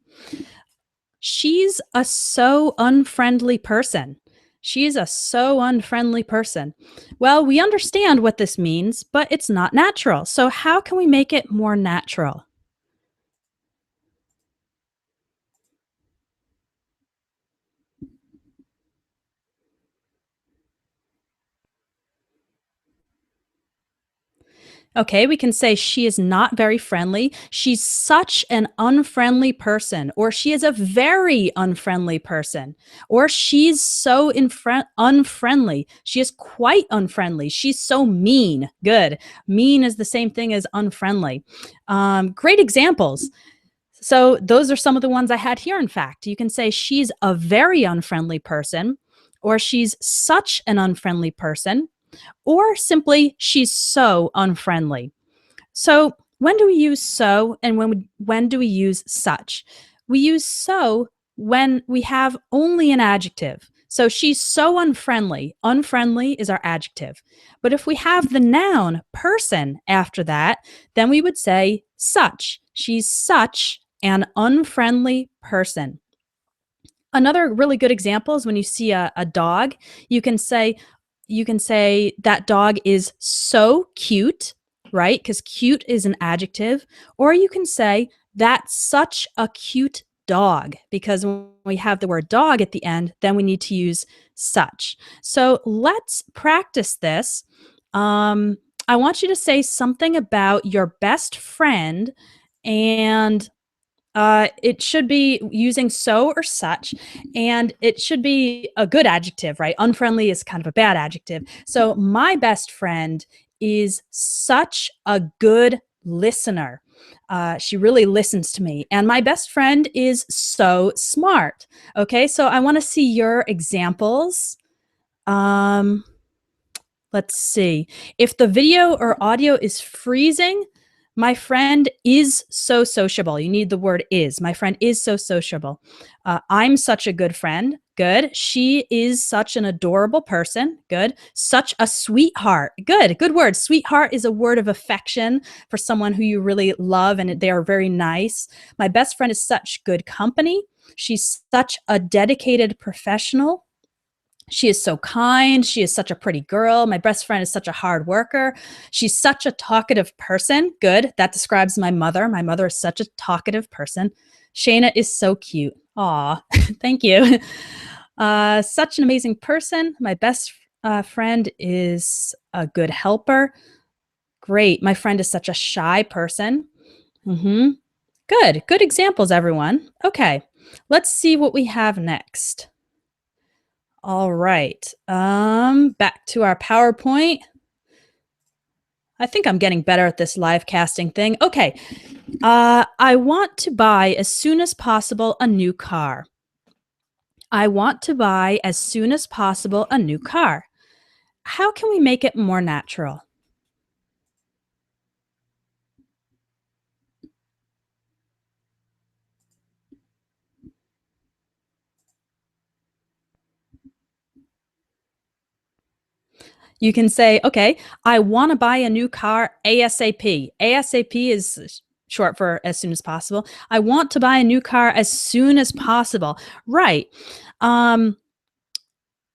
She's a so unfriendly person. She's a so unfriendly person. Well, we understand what this means, but it's not natural. So, how can we make it more natural? Okay, we can say she is not very friendly. She's such an unfriendly person, or she is a very unfriendly person, or she's so unfriendly. She is quite unfriendly. She's so mean. Good. Mean is the same thing as unfriendly. Great examples. So, those are some of the ones I had here. In fact, you can say she's a very unfriendly person, or she's such an unfriendly person, or simply she's so unfriendly. So, when do we use so and when do we use such? We use so when we have only an adjective. So she's so unfriendly. Unfriendly is our adjective. But if we have the noun person after that, then we would say such. She's such an unfriendly person. Another really good example is when you see a dog, you can say that dog is so cute, right? Because cute is an adjective. Or you can say that's such a cute dog, because when we have the word dog at the end, then we need to use such. So let's practice this. I want you to say something about your best friend, and it should be using so or such, and it should be a good adjective, right? Unfriendly is kind of a bad adjective. So, my best friend is such a good listener. She really listens to me. And my best friend is so smart. Okay, so I want to see your examples. Um, let's see. If the video or audio is freezing, my friend is so sociable. You need the word is. My friend is so sociable. I'm such a good friend. Good. She is such an adorable person. Good. Such a sweetheart. Good. Good word. Sweetheart is a word of affection for someone who you really love and they are very nice. My best friend is such good company. She's such a dedicated professional. She is so kind. She is such a pretty girl. My best friend is such a hard worker. She's such a talkative person. Good. That describes my mother. My mother is such a talkative person. Shayna is so cute. Aw, thank you. Such an amazing person. My best friend is a good helper. Great. My friend is such a shy person. Mm-hmm. Good. Good examples, everyone. Okay. Let's see what we have next. All right. Back to our PowerPoint. I think I'm getting better at this live casting thing. Okay. I want to buy as soon as possible a new car. I want to buy as soon as possible a new car. How can we make it more natural? You can say, okay, I want to buy a new car ASAP. ASAP is short for as soon as possible. I want to buy a new car as soon as possible. Right. Um,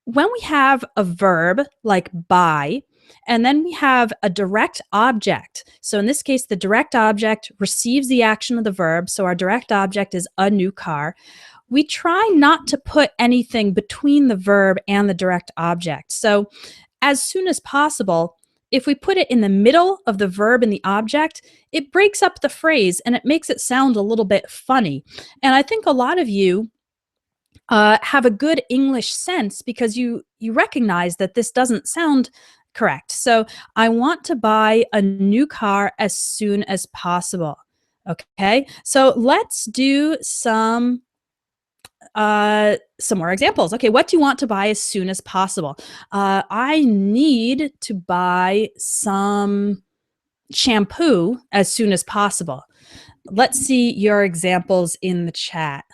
when we have a verb like buy, and then we have a direct object. So in this case, the direct object receives the action of the verb. So our direct object is a new car. We try not to put anything between the verb and the direct object. So as soon as possible, if we put it in the middle of the verb and the object, it breaks up the phrase and it makes it sound a little bit funny. And I think a lot of you have a good English sense because you recognize that this doesn't sound correct. So I want to buy a new car as soon as possible. Okay, so let's do some more examples. Okay, what do you want to buy as soon as possible? I need to buy some shampoo as soon as possible. Let's see your examples in the chat.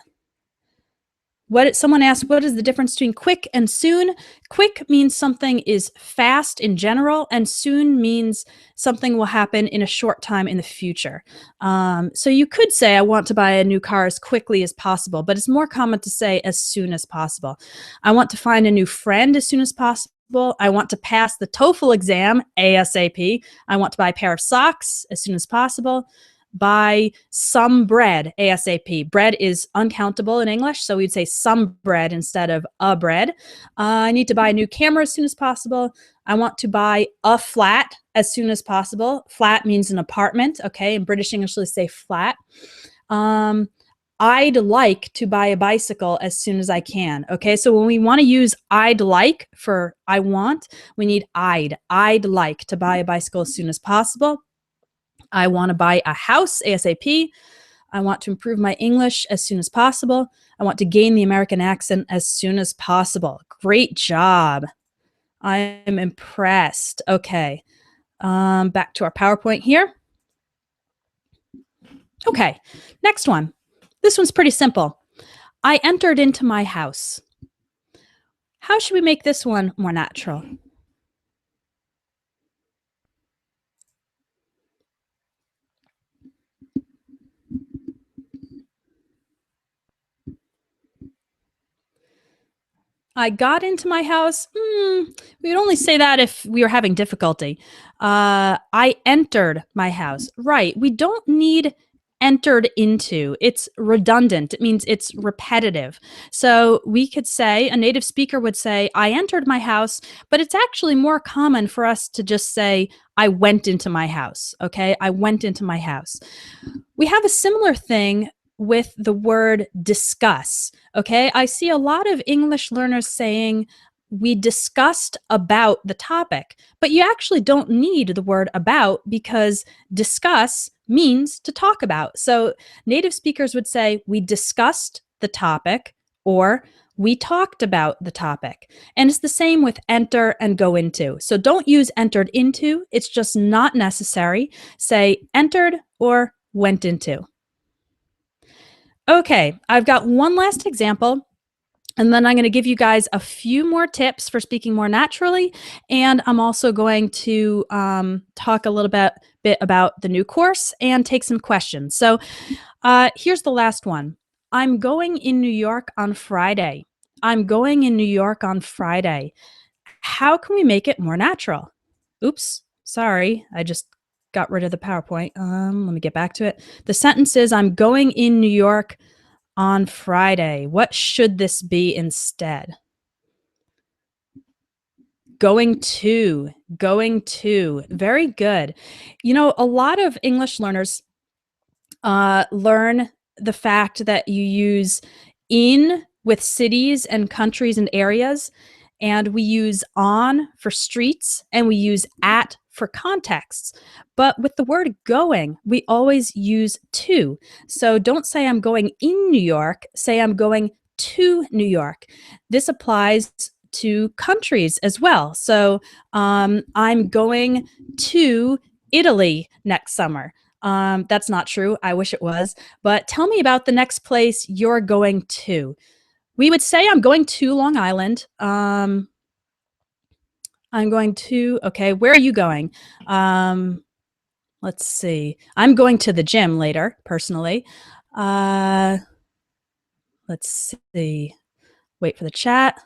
Someone asked, what is the difference between quick and soon? Quick means something is fast in general, and soon means something will happen in a short time in the future. So you could say, I want to buy a new car as quickly as possible, but it's more common to say as soon as possible. I want to find a new friend as soon as possible. I want to pass the TOEFL exam ASAP. I want to buy a pair of socks as soon as possible. Buy some bread ASAP. Bread is uncountable in English, so we'd say some bread instead of a bread. I need to buy a new camera as soon as possible. I want to buy a flat as soon as possible. Flat means an apartment, okay? In British English, they say flat. I'd like to buy a bicycle as soon as I can, okay? So when we want to use I'd like for I want, we need I'd. I'd like to buy a bicycle as soon as possible. I want to buy a house ASAP. I want to improve my English as soon as possible. I want to gain the American accent as soon as possible. Great job. I am impressed. Okay. Back to our PowerPoint here. Okay. Next one. This one's pretty simple. I entered into my house. How should we make this one more natural? I got into my house. We would only say that if we were having difficulty. I entered my house. Right. We don't need entered into. It's redundant. It means it's repetitive. So we could say, a native speaker would say, I entered my house, but it's actually more common for us to just say, I went into my house. Okay. I went into my house. We have a similar thing with the word discuss. Okay, I see a lot of English learners saying we discussed about the topic, but you actually don't need the word about because discuss means to talk about. So native speakers would say we discussed the topic or we talked about the topic. And it's the same with enter and go into. So don't use entered into. It's just not necessary. Say entered or went into. Okay, I've got one last example, and then I'm going to give you guys a few more tips for speaking more naturally, and I'm also going to talk a little bit about the new course and take some questions. So here's the last one. I'm going in New York on Friday. I'm going in New York on Friday. How can we make it more natural? Oops, sorry, I just got rid of the PowerPoint. Let me get back to it. The sentence is, I'm going in New York on Friday. What should this be instead? Going to. Very good. You know, a lot of English learners learn the fact that you use in with cities and countries and areas, and we use on for streets, and we use at for contexts. But with the word going, we always use to. So don't say I'm going in New York, say I'm going to New York. This applies to countries as well. So I'm going to Italy next summer. That's not true. I wish it was. But tell me about the next place you're going to. We would say I'm going to Long Island. I'm going to, okay, where are you going? Um, let's see. I'm going to the gym later, personally. Uh, let's see. Wait for the chat.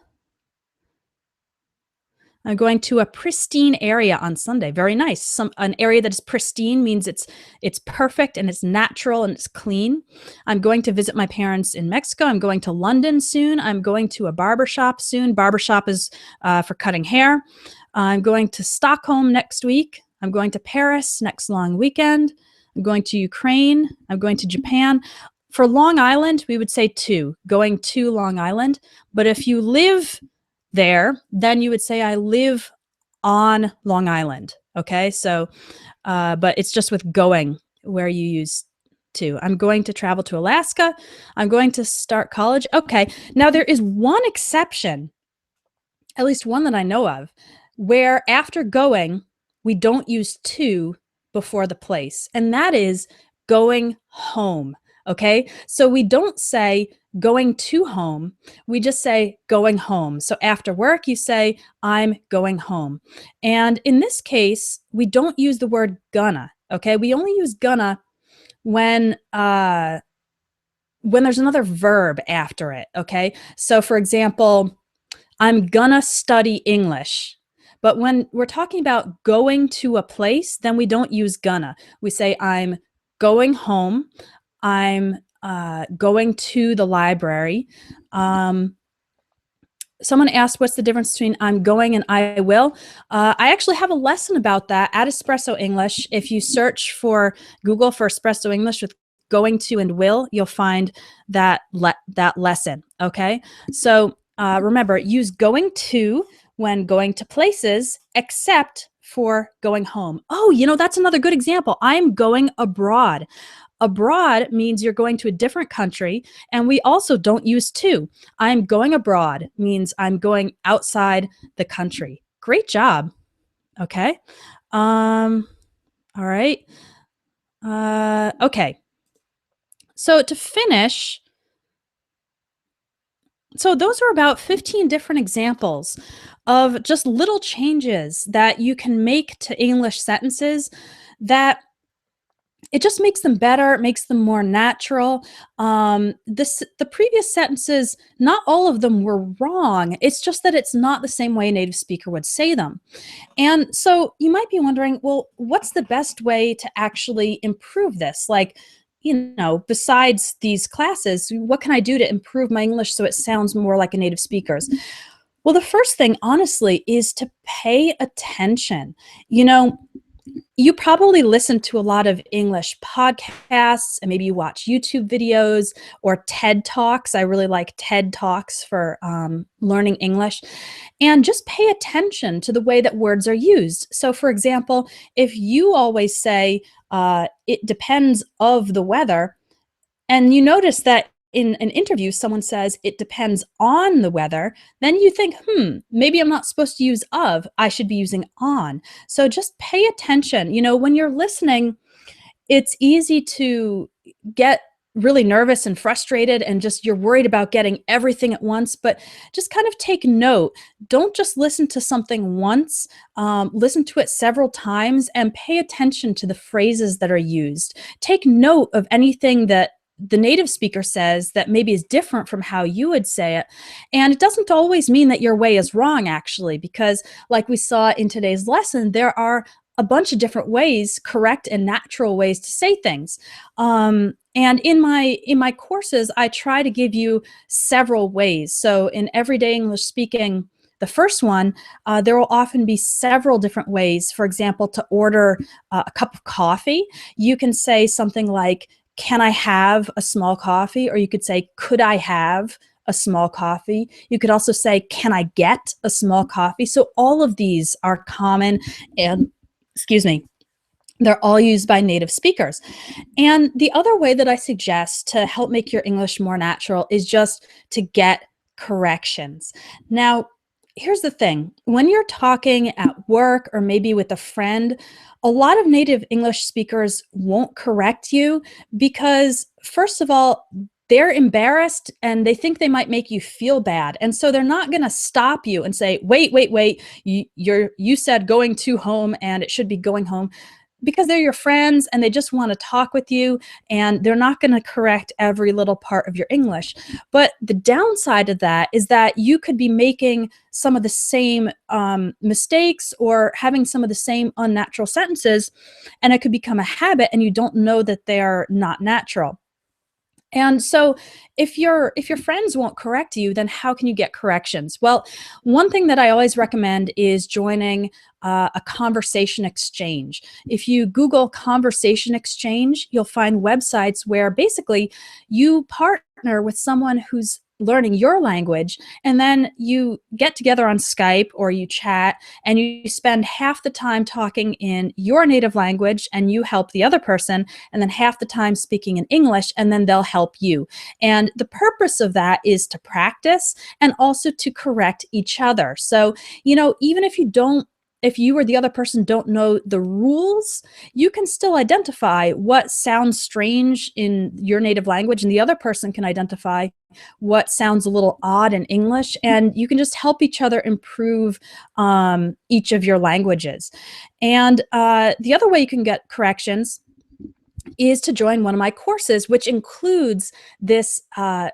I'm going to a pristine area on Sunday. Very nice. An area that is pristine means it's perfect and it's natural and it's clean. I'm going to visit my parents in Mexico. I'm going to London soon. I'm going to a barber shop soon. Barbershop is for cutting hair. I'm going to Stockholm next week. I'm going to Paris next long weekend. I'm going to Ukraine. I'm going to Japan. For Long Island, we would say to, going to Long Island. But if you live there, then you would say I live on Long Island. Okay, so but it's just with going where you use to. I'm going to travel to Alaska. I'm going to start college. Okay, now there is one exception, at least one that I know of, where after going, we don't use to before the place, and that is going home. Okay, so we don't say going to home, we just say going home. So after work, you say, I'm going home. And in this case, we don't use the word gonna. Okay, we only use gonna when there's another verb after it. Okay, so for example, I'm gonna study English. But when we're talking about going to a place, then we don't use gonna. We say, I'm going home. I'm going to the library. Someone asked, what's the difference between I'm going and I will? I actually have a lesson about that at Espresso English. If you search for Google for Espresso English with going to and will, you'll find that lesson, okay? So remember, use going to when going to places, except for going home. Oh, you know, that's another good example. I'm going abroad. Abroad means you're going to a different country, and we also don't use to. I'm going abroad means I'm going outside the country. Great job. Okay. All right. Okay. So to finish, so those are about 15 different examples of just little changes that you can make to English sentences that it just makes them better, it makes them more natural. The previous sentences, not all of them were wrong. It's just that it's not the same way a native speaker would say them. And so you might be wondering, well, what's the best way to actually improve this? Like, you know, besides these classes, what can I do to improve my English so it sounds more like a native speaker's? Well, the first thing, honestly, is to pay attention. You know, you probably listen to a lot of English podcasts, and maybe you watch YouTube videos or TED Talks. I really like TED Talks for learning English. And just pay attention to the way that words are used. So for example, if you always say, it depends of the weather, and you notice that in an interview, someone says, it depends on the weather, then you think, maybe I'm not supposed to use of, I should be using on. So just pay attention. You know, when you're listening, it's easy to get really nervous and frustrated and just you're worried about getting everything at once, but just kind of take note. Don't just listen to something once, listen to it several times and pay attention to the phrases that are used. Take note of anything that the native speaker says that maybe is different from how you would say it. And it doesn't always mean that your way is wrong, actually, because like we saw in today's lesson, there are a bunch of different ways, correct and natural ways to say things. And in my courses, I try to give you several ways. So in everyday English speaking, the first one, there will often be several different ways. For example, to order a cup of coffee, you can say something like, can I have a small coffee? Or you could say, could I have a small coffee? You could also say, can I get a small coffee? So all of these are common and, excuse me, they're all used by native speakers. And the other way that I suggest to help make your English more natural is just to get corrections. Now, here's the thing. When you're talking at work or maybe with a friend, a lot of native English speakers won't correct you because, first of all, they're embarrassed and they think they might make you feel bad. And so they're not going to stop you and say, wait, wait, wait, you said going to home and it should be going home, because they're your friends and they just want to talk with you, and they're not going to correct every little part of your English. But the downside of that is that you could be making some of the same mistakes or having some of the same unnatural sentences, and it could become a habit and you don't know that they're not natural. And so if your friends won't correct you, then how can you get corrections? Well, one thing that I always recommend is joining a conversation exchange. If you Google conversation exchange, you'll find websites where basically you partner with someone who's learning your language, and then you get together on Skype or you chat and you spend half the time talking in your native language and you help the other person, and then half the time speaking in English, and then they'll help you. And the purpose of that is to practice and also to correct each other. So, even if you or the other person don't know the rules, you can still identify what sounds strange in your native language, and the other person can identify what sounds a little odd in English, and you can just help each other improve each of your languages. And the other way you can get corrections is to join one of my courses, which includes this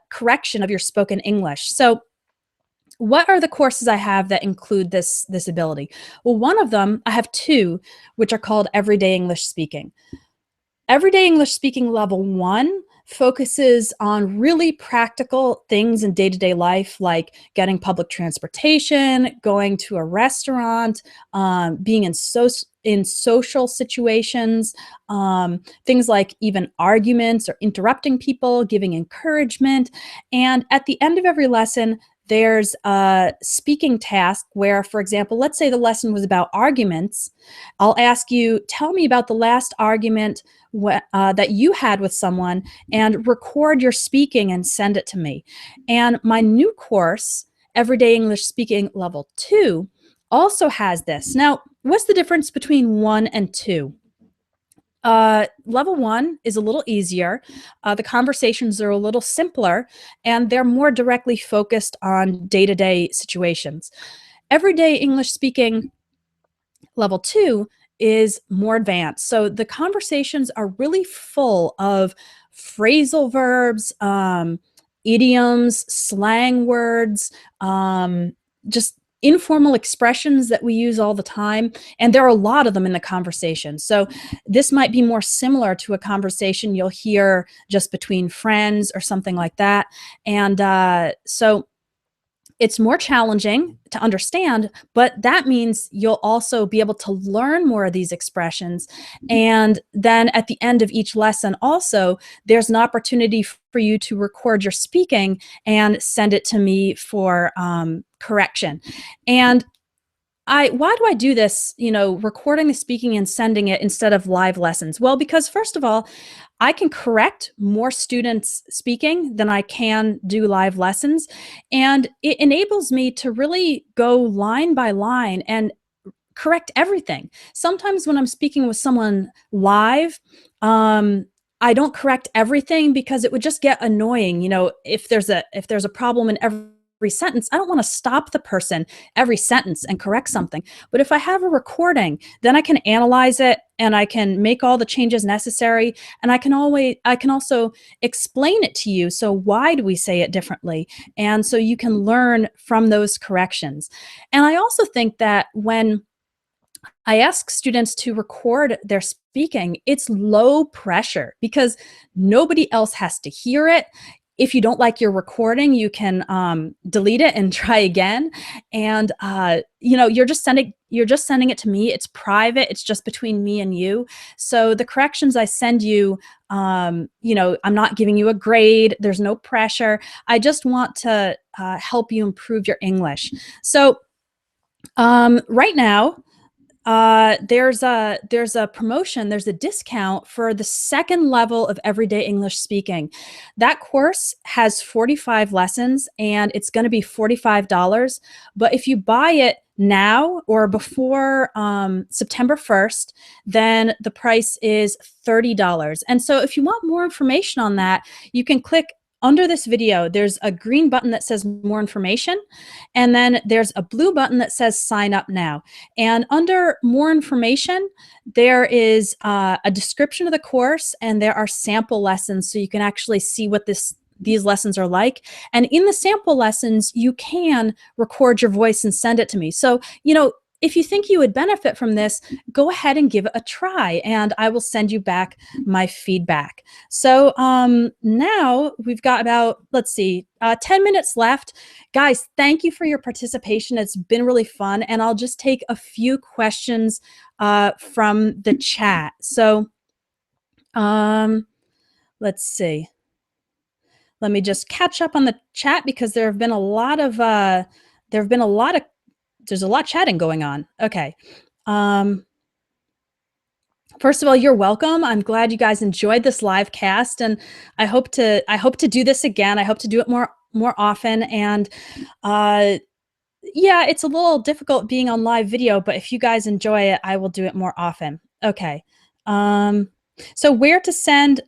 correction of your spoken English. So what are the courses I have that include this ability? Well, one of them, I have two, which are called Everyday English Speaking. Everyday English Speaking Level 1 focuses on really practical things in day-to-day life, like getting public transportation, going to a restaurant, being in social situations, things like even arguments or interrupting people, giving encouragement. And at the end of every lesson, there's a speaking task where, for example, let's say the lesson was about arguments. I'll ask you, tell me about the last argument that you had with someone, and record your speaking and send it to me. And my new course, Everyday English Speaking Level 2, also has this. Now, what's the difference between 1 and 2? Level 1 is a little easier. The conversations are a little simpler, and they're more directly focused on day-to-day situations. Everyday English Speaking Level 2 is more advanced. So the conversations are really full of phrasal verbs, idioms, slang words, just informal expressions that we use all the time. And there are a lot of them in the conversation. So this might be more similar to a conversation you'll hear just between friends or something like that. And so it's more challenging to understand, but that means you'll also be able to learn more of these expressions. And then at the end of each lesson also, there's an opportunity for you to record your speaking and send it to me for correction. And why do I do this, recording the speaking and sending it instead of live lessons? Well, because first of all, I can correct more students speaking than I can do live lessons. And it enables me to really go line by line and correct everything. Sometimes when I'm speaking with someone live, I don't correct everything because it would just get annoying. If there's a problem in every sentence, I don't want to stop the person every sentence and correct something. But if I have a recording, then I can analyze it and I can make all the changes necessary, and I can also explain it to you. So why do we say it differently? And so you can learn from those corrections. And I also think that when I ask students to record their speaking, it's low pressure because nobody else has to hear it. If you don't like your recording, you can delete it and try again. And you're just sending it to me. It's private. It's just between me and you. So the corrections I send you, I'm not giving you a grade. There's no pressure. I just want to help you improve your English. So right now, there's a promotion, there's a discount for the second level of Everyday English Speaking. That course has 45 lessons and it's going to be $45. But if you buy it now or before September 1st, then the price is $30. And so if you want more information on that, you can click under this video, there's a green button that says more information, and then there's a blue button that says sign up now. And under more information, there is a description of the course, and there are sample lessons so you can actually see what these lessons are like. And in the sample lessons, you can record your voice and send it to me. So, if you think you would benefit from this, go ahead and give it a try, and I will send you back my feedback. So now we've got about, 10 minutes left. Guys, thank you for your participation. It's been really fun, and I'll just take a few questions from the chat. So let's see. Let me just catch up on the chat because there's a lot chatting going on. Okay. First of all, you're welcome. I'm glad you guys enjoyed this live cast, and I hope to do this again. I hope to do it more often. And yeah, it's a little difficult being on live video, but if you guys enjoy it, I will do it more often. Okay. So where to send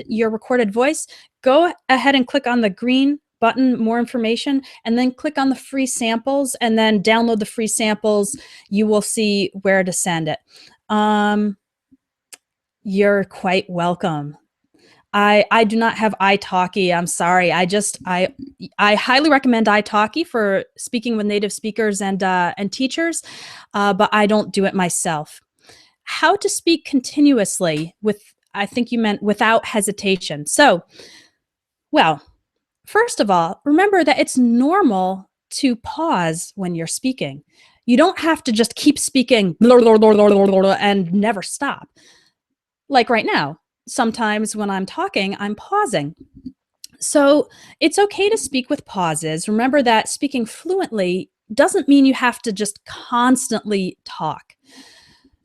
your recorded voice? Go ahead and click on the green button, more information, and then click on the free samples, and then download the free samples. You will see where to send it. You're quite welcome. I do not have italki. I'm sorry. I highly recommend italki for speaking with native speakers and teachers, but I don't do it myself. How to speak continuously I think you meant without hesitation. So, well, first of all, remember that it's normal to pause when you're speaking. You don't have to just keep speaking and never stop. Like right now, sometimes when I'm talking, I'm pausing. So it's okay to speak with pauses. Remember that speaking fluently doesn't mean you have to just constantly talk.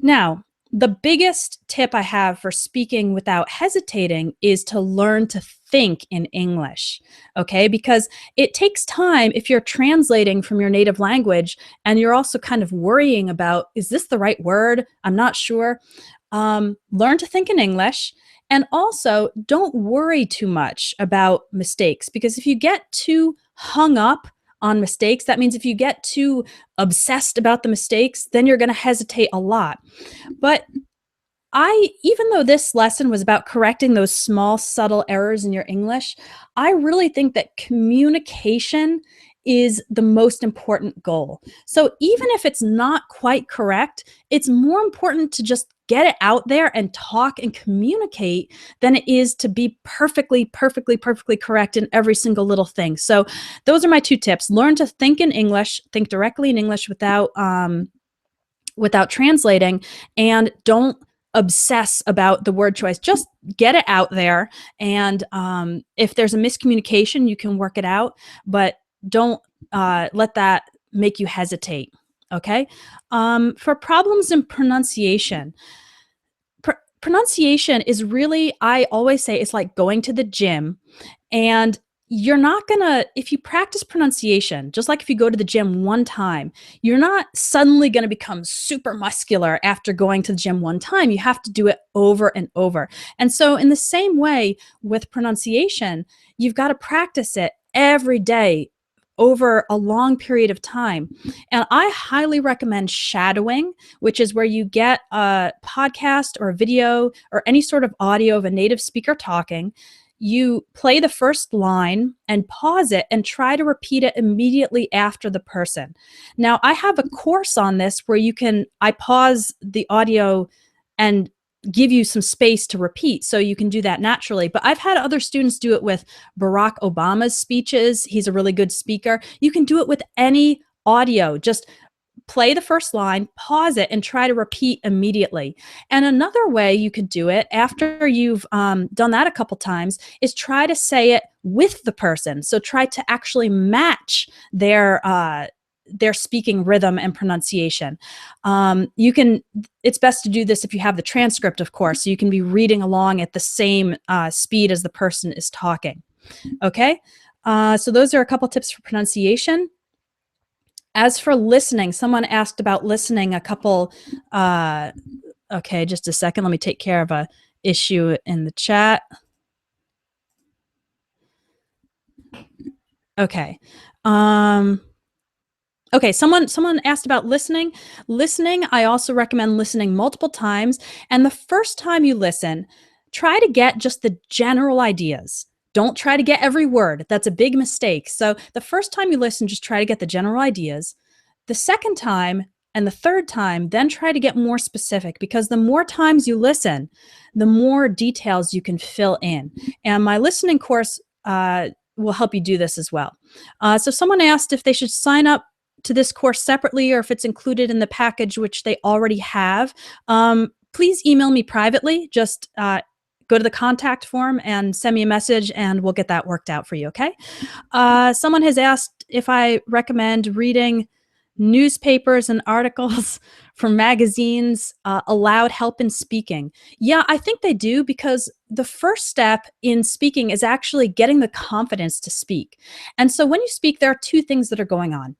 Now, the biggest tip I have for speaking without hesitating is to learn to think in English, okay? Because it takes time if you're translating from your native language and you're also kind of worrying about, is this the right word? I'm not sure. Learn to think in English, and also don't worry too much about mistakes, because if you get too hung up on mistakes, that means if you get too obsessed about the mistakes, then you're going to hesitate a lot. But even though this lesson was about correcting those small, subtle errors in your English, I really think that communication is the most important goal. So even if it's not quite correct, it's more important to just get it out there and talk and communicate than it is to be perfectly correct in every single little thing. So those are my two tips. Learn to think in English, think directly in English without translating, and don't obsess about the word choice. Just get it out there, and if there's a miscommunication, you can work it out, but don't let that make you hesitate, okay? For problems in pronunciation, pronunciation is really, I always say, it's like going to the gym, and you're not gonna, if you practice pronunciation, just like if you go to the gym one time, you're not suddenly gonna become super muscular after going to the gym one time. You have to do it over and over. And so in the same way with pronunciation, you've got to practice it every day over a long period of time. And I highly recommend shadowing, which is where you get a podcast or a video or any sort of audio of a native speaker talking. You play the first line and pause it and try to repeat it immediately after the person. Now, I have a course on this where I pause the audio and give you some space to repeat, so you can do that naturally. But I've had other students do it with Barack Obama's speeches. He's a really good speaker. You can do it with any audio. Just play the first line, pause it, and try to repeat immediately. And another way you could do it after you've done that a couple times is try to say it with the person. So try to actually match their speaking rhythm and pronunciation. It's best to do this if you have the transcript, of course, so you can be reading along at the same speed as the person is talking. Okay, so those are a couple tips for pronunciation. As for listening, someone asked about listening a couple, okay, just a second, let me take care of a issue in the chat. Okay. Um, okay, someone asked about listening. Listening, I also recommend listening multiple times, and the first time you listen, try to get just the general ideas. Don't try to get every word. That's a big mistake. So, the first time you listen, just try to get the general ideas. The second time and the third time, then try to get more specific because the more times you listen, the more details you can fill in. And my listening course will help you do this as well. So, someone asked if they should sign up to this course separately or if it's included in the package, which they already have. Please email me privately. Just go to the contact form and send me a message, and we'll get that worked out for you, okay? Someone has asked if I recommend reading newspapers and articles from magazines allowed help in speaking. Yeah, I think they do because the first step in speaking is actually getting the confidence to speak. And so when you speak, there are two things that are going on.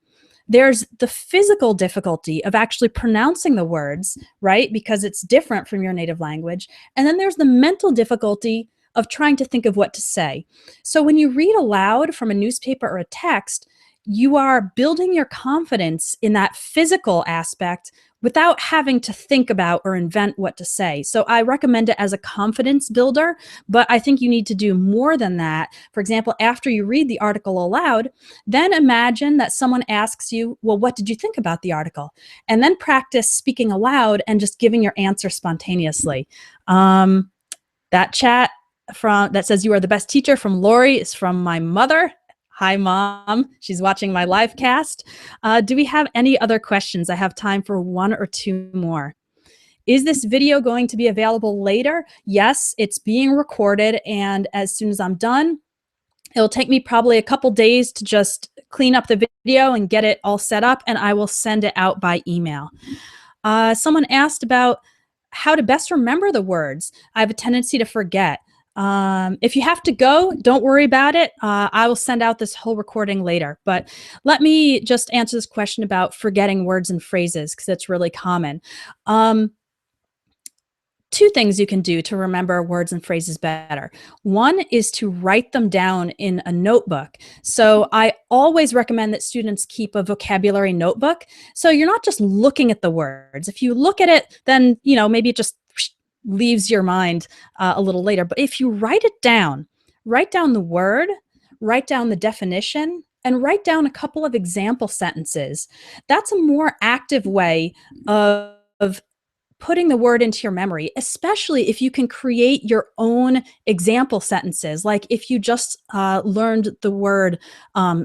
There's the physical difficulty of actually pronouncing the words, right? Because it's different from your native language. And then there's the mental difficulty of trying to think of what to say. So when you read aloud from a newspaper or a text, you are building your confidence in that physical aspect without having to think about or invent what to say. So I recommend it as a confidence builder, but I think you need to do more than that. For example, after you read the article aloud, then imagine that someone asks you, well, what did you think about the article? And then practice speaking aloud and just giving your answer spontaneously. Um, that chat from that says you are the best teacher from Lori is from my mother. Hi, Mom. She's watching my live cast. Do we have any other questions? I have time for one or two more. Is this video going to be available later? Yes, it's being recorded, and as soon as I'm done, it'll take me probably a couple days to just clean up the video and get it all set up, and I will send it out by email. Someone asked about how to best remember the words. I have a tendency to forget. If you have to go, don't worry about it. I will send out this whole recording later. But let me just answer this question about forgetting words and phrases because it's really common. Um, Two things you can do to remember words and phrases better. One is to write them down in a notebook. So I always recommend that students keep a vocabulary notebook. So you're not just looking at the words. If you look at it, then, maybe it just leaves your mind a little later. But if you write down the word, write down the definition, and write down a couple of example sentences. That's a more active way of putting the word into your memory, especially if you can create your own example sentences. Like if you just learned the word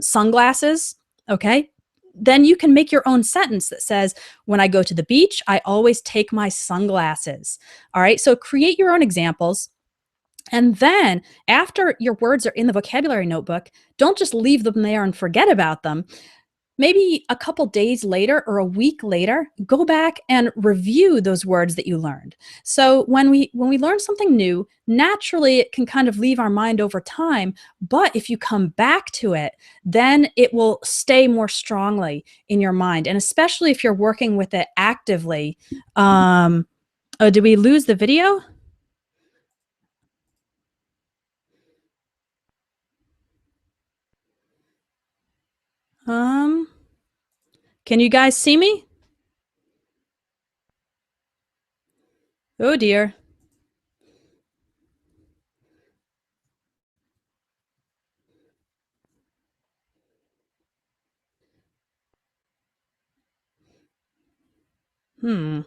sunglasses, okay, then you can make your own sentence that says, when I go to the beach, I always take my sunglasses. All right, so create your own examples. And then after your words are in the vocabulary notebook, don't just leave them there and forget about them. Maybe a couple days later or a week later, go back and review those words that you learned. So when we learn something new, naturally it can kind of leave our mind over time, but if you come back to it, then it will stay more strongly in your mind. And especially if you're working with it actively. Oh, did we lose the video? Um, can you guys see me? Oh dear. Hmm.